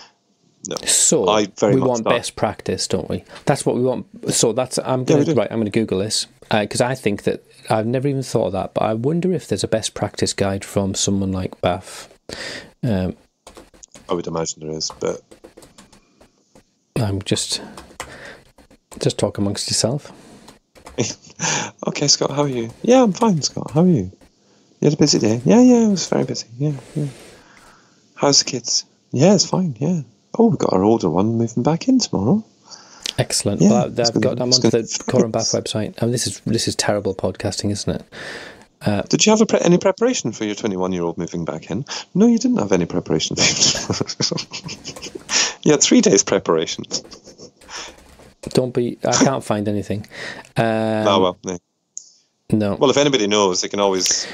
No. So we want best practice, don't we? That's what we want. So I'm going to Google this because I think that I've never even thought of that, but I wonder if there's a best practice guide from someone like BAF. I would imagine there is, but I'm just talk amongst yourself. Okay, Scott, how are you? Yeah, I'm fine, Scott. How are you? You had a busy day? Yeah, it was very busy. Yeah. How's the kids? Yeah, it's fine. Yeah. Oh, we've got our older one moving back in tomorrow. Excellent. Yeah, well, I'm on the Core and Bath website. I mean, this is terrible podcasting, isn't it? Did you have any preparation for your 21-year-old moving back in? No, you didn't have any preparation. You had 3 days preparation. I can't find anything. No. No. Well, if anybody knows, they can always.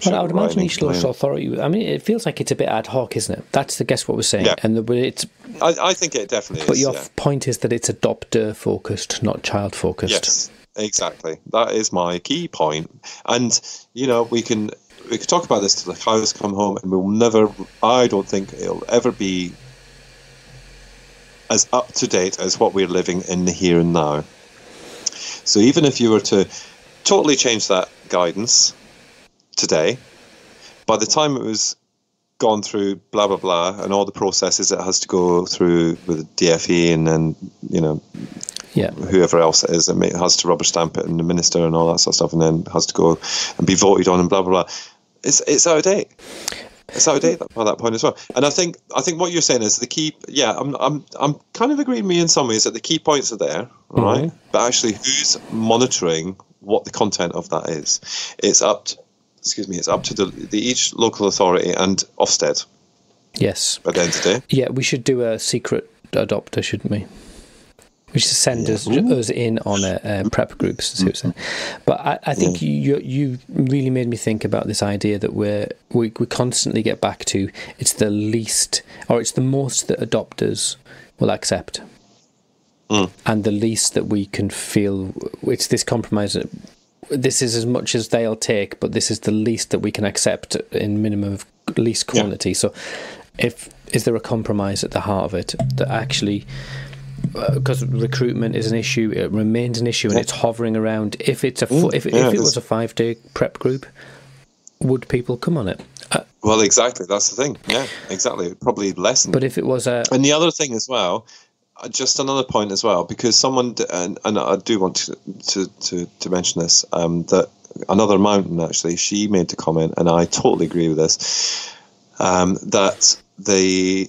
I would imagine each local authority. I mean, it feels like it's a bit ad hoc, isn't it? That's what we're saying. Yeah. And I think it definitely is. But your point is that it's adopter focused, not child focused. Yes, exactly. That is my key point. And we could talk about this till the cows come home, and we'll never. I don't think it'll ever be as up to date as what we're living in the here and now. So even if you were to totally change that guidance today, by the time it was gone through blah blah blah and all the processes it has to go through with DFE and then whoever else it is, it has to rubber stamp it and the minister and all that sort of stuff, and then has to go and be voted on and blah blah blah, it's out of date. It's out of date by that point as well. And I think what you're saying is the key. Yeah, I'm kind of agreeing with you in some ways that the key points are there, right? But actually, who's monitoring what the content of that is? It's up to the each local authority and Ofsted. Yes. At the end of the day. Yeah, we should do a secret adopter, shouldn't we? We should send us in on a prep groups. But I think you really made me think about this idea that we constantly get back to it's the least or it's the most that adopters will accept, and the least that we can feel. It's this compromise. This is as much as they'll take, but this is the least that we can accept in minimum of least quantity. So, is there a compromise at the heart of it that actually? Because recruitment is an issue, it remains an issue, and it's hovering around. If it's if it was a 5-day prep group, would people come on it? Well, exactly. That's the thing. Yeah, exactly. Probably less. But if it was a, and the other thing as well, just another point as well, because someone and I do want to mention this, that another mountain actually, she made the comment, and I totally agree with this, that the.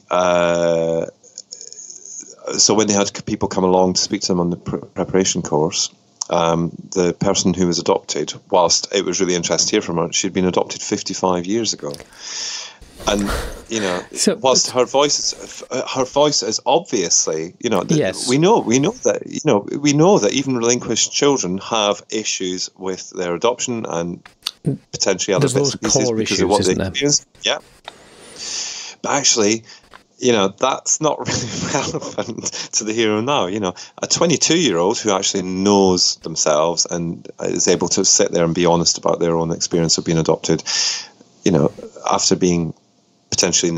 So when they had people come along to speak to them on the preparation course, the person who was adopted, whilst it was really interesting to hear from her, she'd been adopted 55 years ago. And, whilst her voice is obviously, yes. we know that even relinquished children have issues with their adoption and potentially other bits and pieces because of what they experienced. Yeah. But actually, that's not really relevant to the here and now. A 22-year-old who actually knows themselves and is able to sit there and be honest about their own experience of being adopted, after being potentially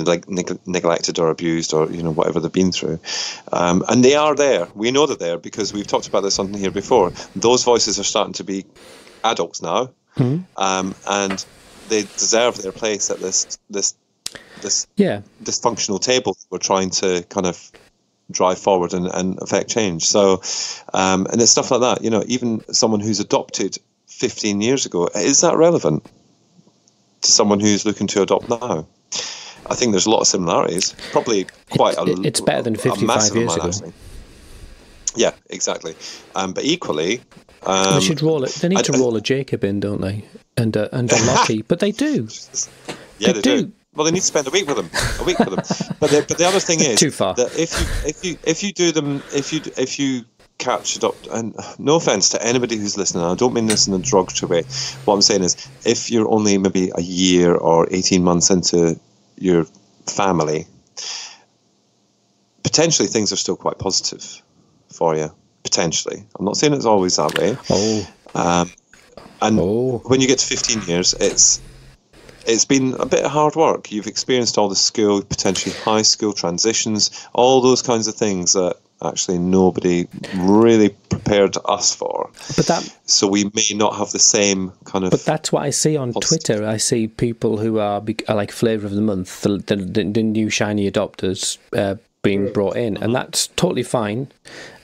neglected or abused or, whatever they've been through. And they are there. We know they're there because we've talked about this on here before. Those voices are starting to be adults now, and they deserve their place at this dysfunctional table we're trying to kind of drive forward and affect change. So, and it's stuff like that. Even someone who's adopted 15 years ago, is that relevant to someone who's looking to adopt now? I think there's a lot of similarities. Probably quite it's better than 55 years ago. Actually. Yeah, exactly. But equally, they should roll it. They need to roll a Jacob in, don't they? And a Lockie, but they do. Yeah, they do. Well, they need to spend a week with them. But the other thing is too far. That if you do them, if you catch adopt, and no offense to anybody who's listening, I don't mean this in a derogatory way. What I'm saying is, if you're only maybe a year or 18 months into your family, potentially things are still quite positive for you. Potentially, I'm not saying it's always that way. When you get to 15 years, it's been a bit of hard work. You've experienced all the school, potentially high school transitions, all those kinds of things that actually nobody really prepared us for. So we may not have the same kind of... But that's what I see on Twitter. I see people who are like flavour of the month, the new shiny adopters being brought in, and that's totally fine.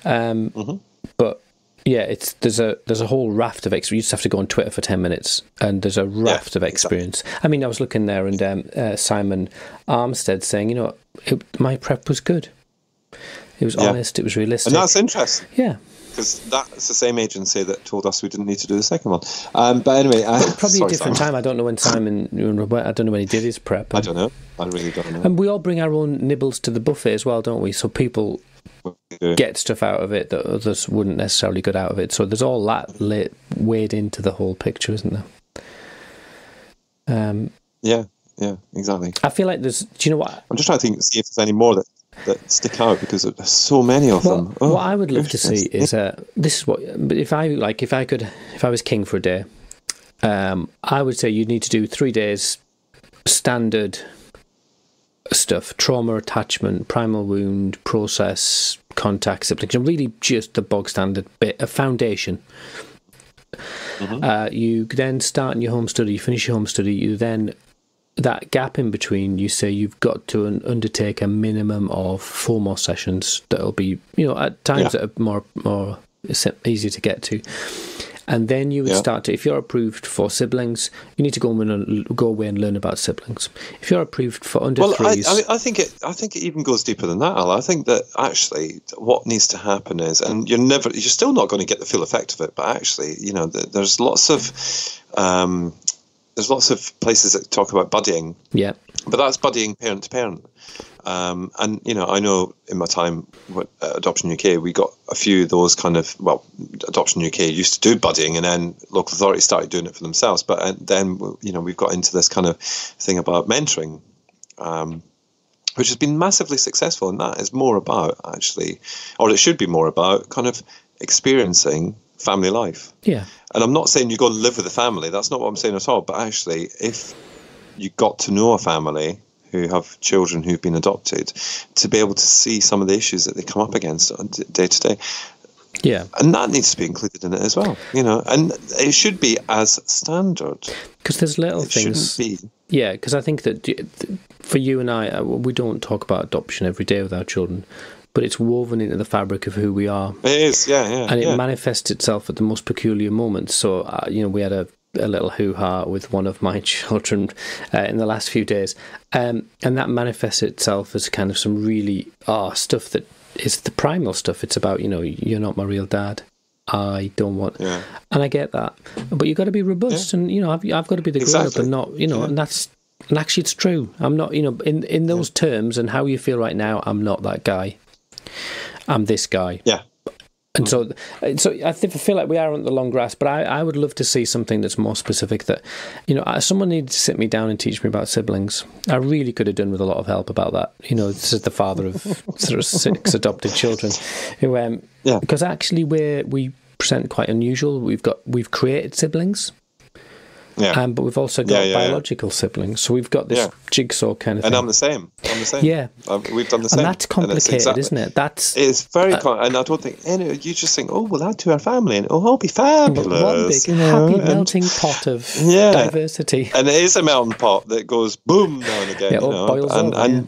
But... yeah, there's a whole raft of experience. You just have to go on Twitter for 10 minutes, and there's a raft of experience. Exactly. I mean, I was looking there, and Simon Armstead saying, my prep was good. It was honest. It was realistic, and that's interesting. Yeah, because that's the same agency that told us we didn't need to do the second one. But anyway, probably a different time. I don't know when Simon. I don't know when he did his prep. I don't know. I really don't know. And we all bring our own nibbles to the buffet as well, don't we? So people get stuff out of it that others wouldn't necessarily get out of it. So there's all that weighed into the whole picture, isn't there? Yeah, exactly. I feel like there's. Do you know what? I'm just trying to see if there's any more that stick out because there's so many of them. What I would love to see is this is what if I was king for a day, I would say you'd need to do 3 days standard stuff: trauma, attachment, primal wound, process, contact, application. Really, just the bog standard bit, a foundation. You then start in your home study, you finish your home study, you then, that gap in between, you say you've got to undertake a minimum of 4 more sessions that'll be, at times that are more easier to get to. And then you would start to, if you're approved for siblings, you need to go away and learn about siblings. If you're approved for under threes... I think it even goes deeper than that, Al. I think that actually what needs to happen is, and you're still not going to get the full effect of it, but actually, there's lots of places that talk about buddying. Yeah. But that's buddying parent to parent. And, I know in my time at Adoption UK, we got a few of those kind of, Adoption UK used to do buddying, and then local authorities started doing it for themselves. But then, we've got into this kind of thing about mentoring, which has been massively successful. And that is more about, actually, or it should be more about, kind of experiencing family life. Yeah. And I'm not saying you go and live with a family. That's not what I'm saying at all. But actually, if you got to know a family who have children who've been adopted, to be able to see some of the issues that they come up against day to day. Yeah. And that needs to be included in it as well, and it should be as standard. Because there's little things. Shouldn't be. Yeah, because I think that for you and I, we don't talk about adoption every day with our children, but it's woven into the fabric of who we are. It is, yeah. And it manifests itself at the most peculiar moments. So, we had a little hoo-ha with one of my children in the last few days. And that manifests itself as kind of some really stuff that is the primal stuff. It's about, you're not my real dad. I don't want... Yeah. And I get that. But you've got to be robust. And, I've got to be the grown-up and not, and that's... And actually, it's true. I'm not, in those terms and how you feel right now, I'm not that guy. I'm this guy. Yeah. And so I feel like we are on the long grass, but I would love to see something that's more specific that, someone needed to sit me down and teach me about siblings. I really could have done with a lot of help about that. This is the father of sort of 6 adopted children who, because actually we present quite unusual. We've created siblings. Yeah. But we've also got biological siblings. So we've got this jigsaw kind of thing. And I'm the same. Yeah. We've done the same. And that's complicated, isn't it? It's very complicated. And I don't think you just think, we'll add to our family and it'll be fabulous. One big happy melting pot of diversity. And it is a melting pot that goes boom now and again. Boils over,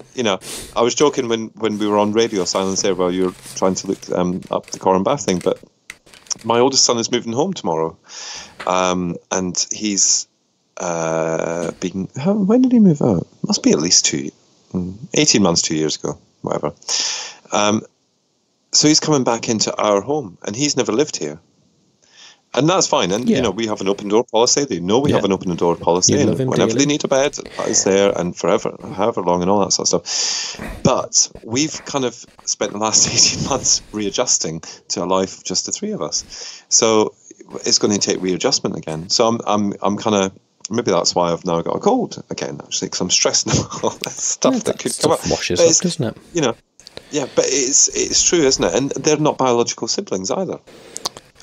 I was joking when we were on Radio Silence there while you were trying to look up the Coram Bath thing, but my oldest son is moving home tomorrow. And he's when did he move out? Must be at least 18 months, 2 years ago, whatever. So he's coming back into our home, and he's never lived here. And that's fine. And, we have an open door policy. They know we have an open door policy. And whenever they need a bed, that is there, and forever, however long, and all that sort of stuff. But we've kind of spent the last 18 months readjusting to a life of just the 3 of us. So it's going to take readjustment again. So I'm kind of, maybe that's why I've now got a cold again, actually, because I'm stressing about all that stuff that could come up. Washes up, doesn't it? Yeah, but it's true, isn't it? And they're not biological siblings either.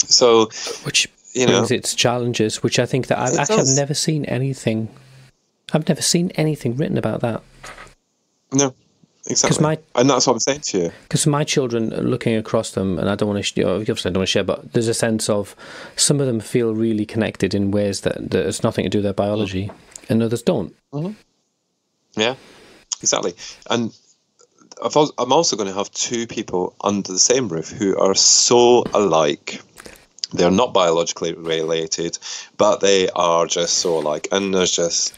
So, which brings its challenges, which I think that I've never seen anything. I've never seen anything written about that. No, exactly. And that's what I'm saying to you. Because my children, looking across them, and I don't want to, obviously I don't want to share, but there's a sense of some of them feel really connected in ways that it's nothing to do with their biology, and others don't. Mm-hmm. Yeah, exactly. And I'm also going to have 2 people under the same roof who are so alike. They're not biologically related, but they are just so alike. And there's just,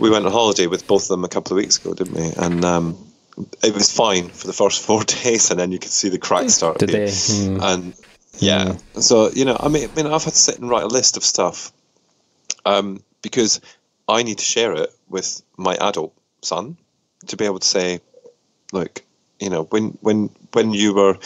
we went on holiday with both of them a couple of weeks ago, didn't we? And it was fine for the first 4 days, and then you could see the cracks start to appear. And so, I mean, I've had to sit and write a list of stuff because I need to share it with my adult son to be able to say, look, when you were...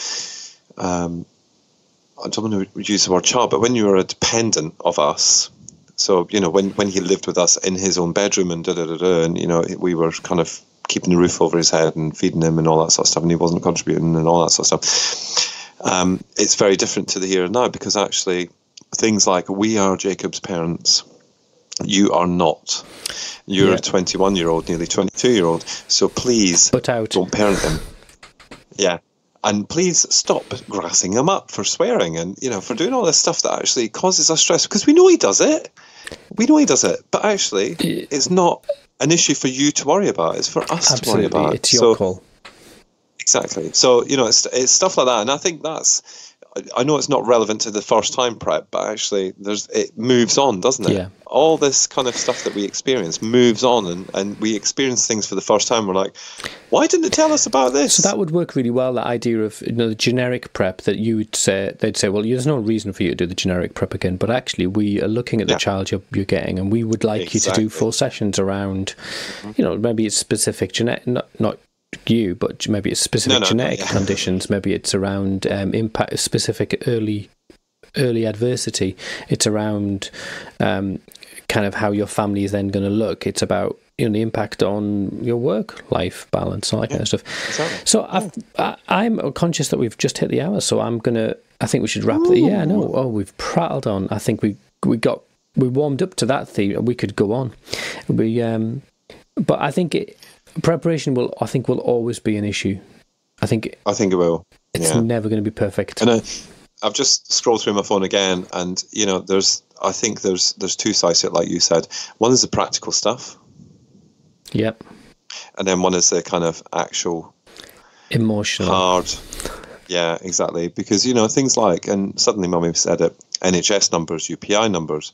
I don't want to use the word child, but when you were a dependent of us, so, when he lived with us in his own bedroom and and, we were kind of keeping the roof over his head and feeding him and all that sort of stuff, and he wasn't contributing and all that sort of stuff. It's very different to the here and now, because actually things like, we are Jacob's parents. You are not. You're a 21-year-old, nearly 22-year-old. So please don't parent him. Yeah. And please stop grassing him up for swearing and, for doing all this stuff that actually causes us stress, because we know he does it. But actually, it's not an issue for you to worry about. It's for us to worry about. It's your call. Exactly. So, it's stuff like that. And I think that's, I know it's not relevant to the first time prep, but actually it moves on, doesn't it? Yeah. All this kind of stuff that we experience moves on, and we experience things for the first time. We're like, why didn't it tell us about this? So that would work really well, that idea of, you know, the generic prep, that you would say, they'd say, well, there's no reason for you to do the generic prep again, but actually we are looking at the child you're getting, and we would like you to do 4 sessions around, you know, maybe it's specific genetic, not you, but maybe it's specific genetic conditions, maybe it's around impact, specific early adversity, it's around kind of how your family is then going to look, it's about, you know, the impact on your work-life balance, all that kind of stuff. Exactly. So I'm conscious that we've just hit the hour, so I think we should wrap it. Yeah, no, we've prattled on. I think we warmed up to that theme. We could go on. But I think preparation will always be an issue. I think it will. It's never going to be perfect. And I've just scrolled through my phone again, and you know, there's 2 sides to it, like you said. One is the practical stuff. Yep. And then one is the kind of actual emotional, hard. Yeah, exactly. Because, you know, things like, and suddenly Mummy said it, NHS numbers, UPI numbers,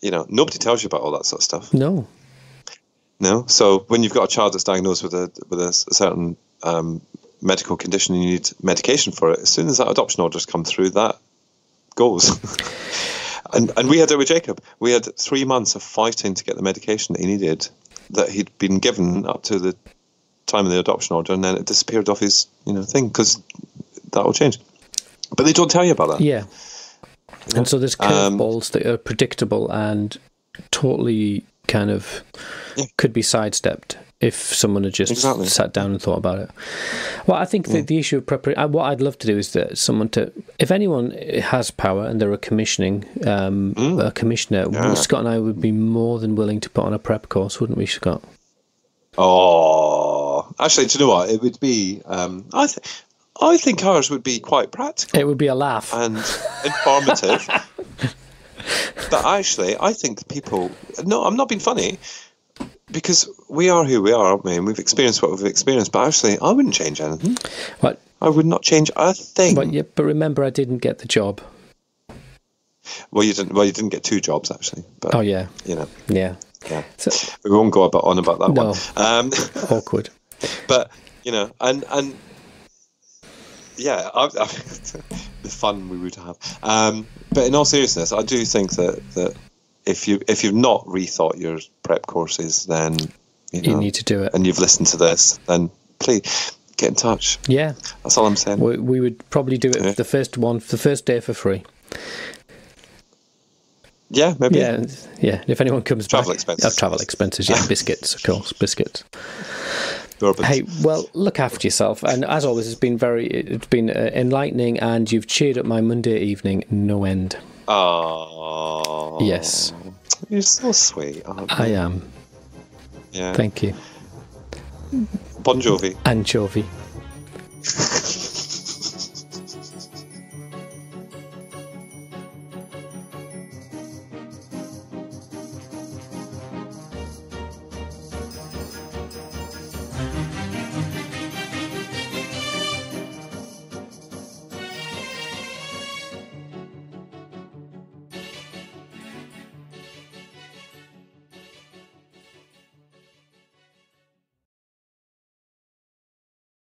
you know, nobody tells you about all that sort of stuff. No. So when you've got a child that's diagnosed with a certain medical condition and you need medication for it, as soon as that adoption order's come through, that goes. and we had it with Jacob. We had 3 months of fighting to get the medication that he needed, that he'd been given up to the time of the adoption order, and then it disappeared off his, you know, thing, because that will change. But they don't tell you about that. Yeah. You know? And so there's curveballs that are predictable and totally kind of could be sidestepped if someone had just sat down and thought about it. Well, I think that the issue of preparation, what I'd love to do is that if anyone has power and they're a commissioner, Scott and I would be more than willing to put on a prep course, wouldn't we, Scott? Oh, actually, do you know what? It would be, I think ours would be quite practical. It would be a laugh. And informative. But actually, I think people, no, I'm not being funny, because we are who we are, aren't we? And we've experienced what we've experienced. But actually, I wouldn't change anything. What? I would not change a thing. But remember, I didn't get the job. Well, you didn't get 2 jobs, actually. But, oh, yeah. You know. Yeah. Yeah. So, we won't go on about that one. Awkward. But, you know, and yeah, the fun we would have. But in all seriousness, I do think that if you've not rethought your prep courses, then you need to do it. And you've listened to this, then please get in touch. Yeah, that's all I'm saying. We would probably do it the first day for free. Yeah, maybe. Yeah. If anyone comes travel back, expenses. Travel expenses. Yeah, biscuits, of course, biscuits. Bourbons. Hey, well, look after yourself, and as always, it's been enlightening, and you've cheered up my Monday evening no end. Oh, yes, you're so sweet. I am. Yeah. Thank you. Bon Jovi. Anchovy.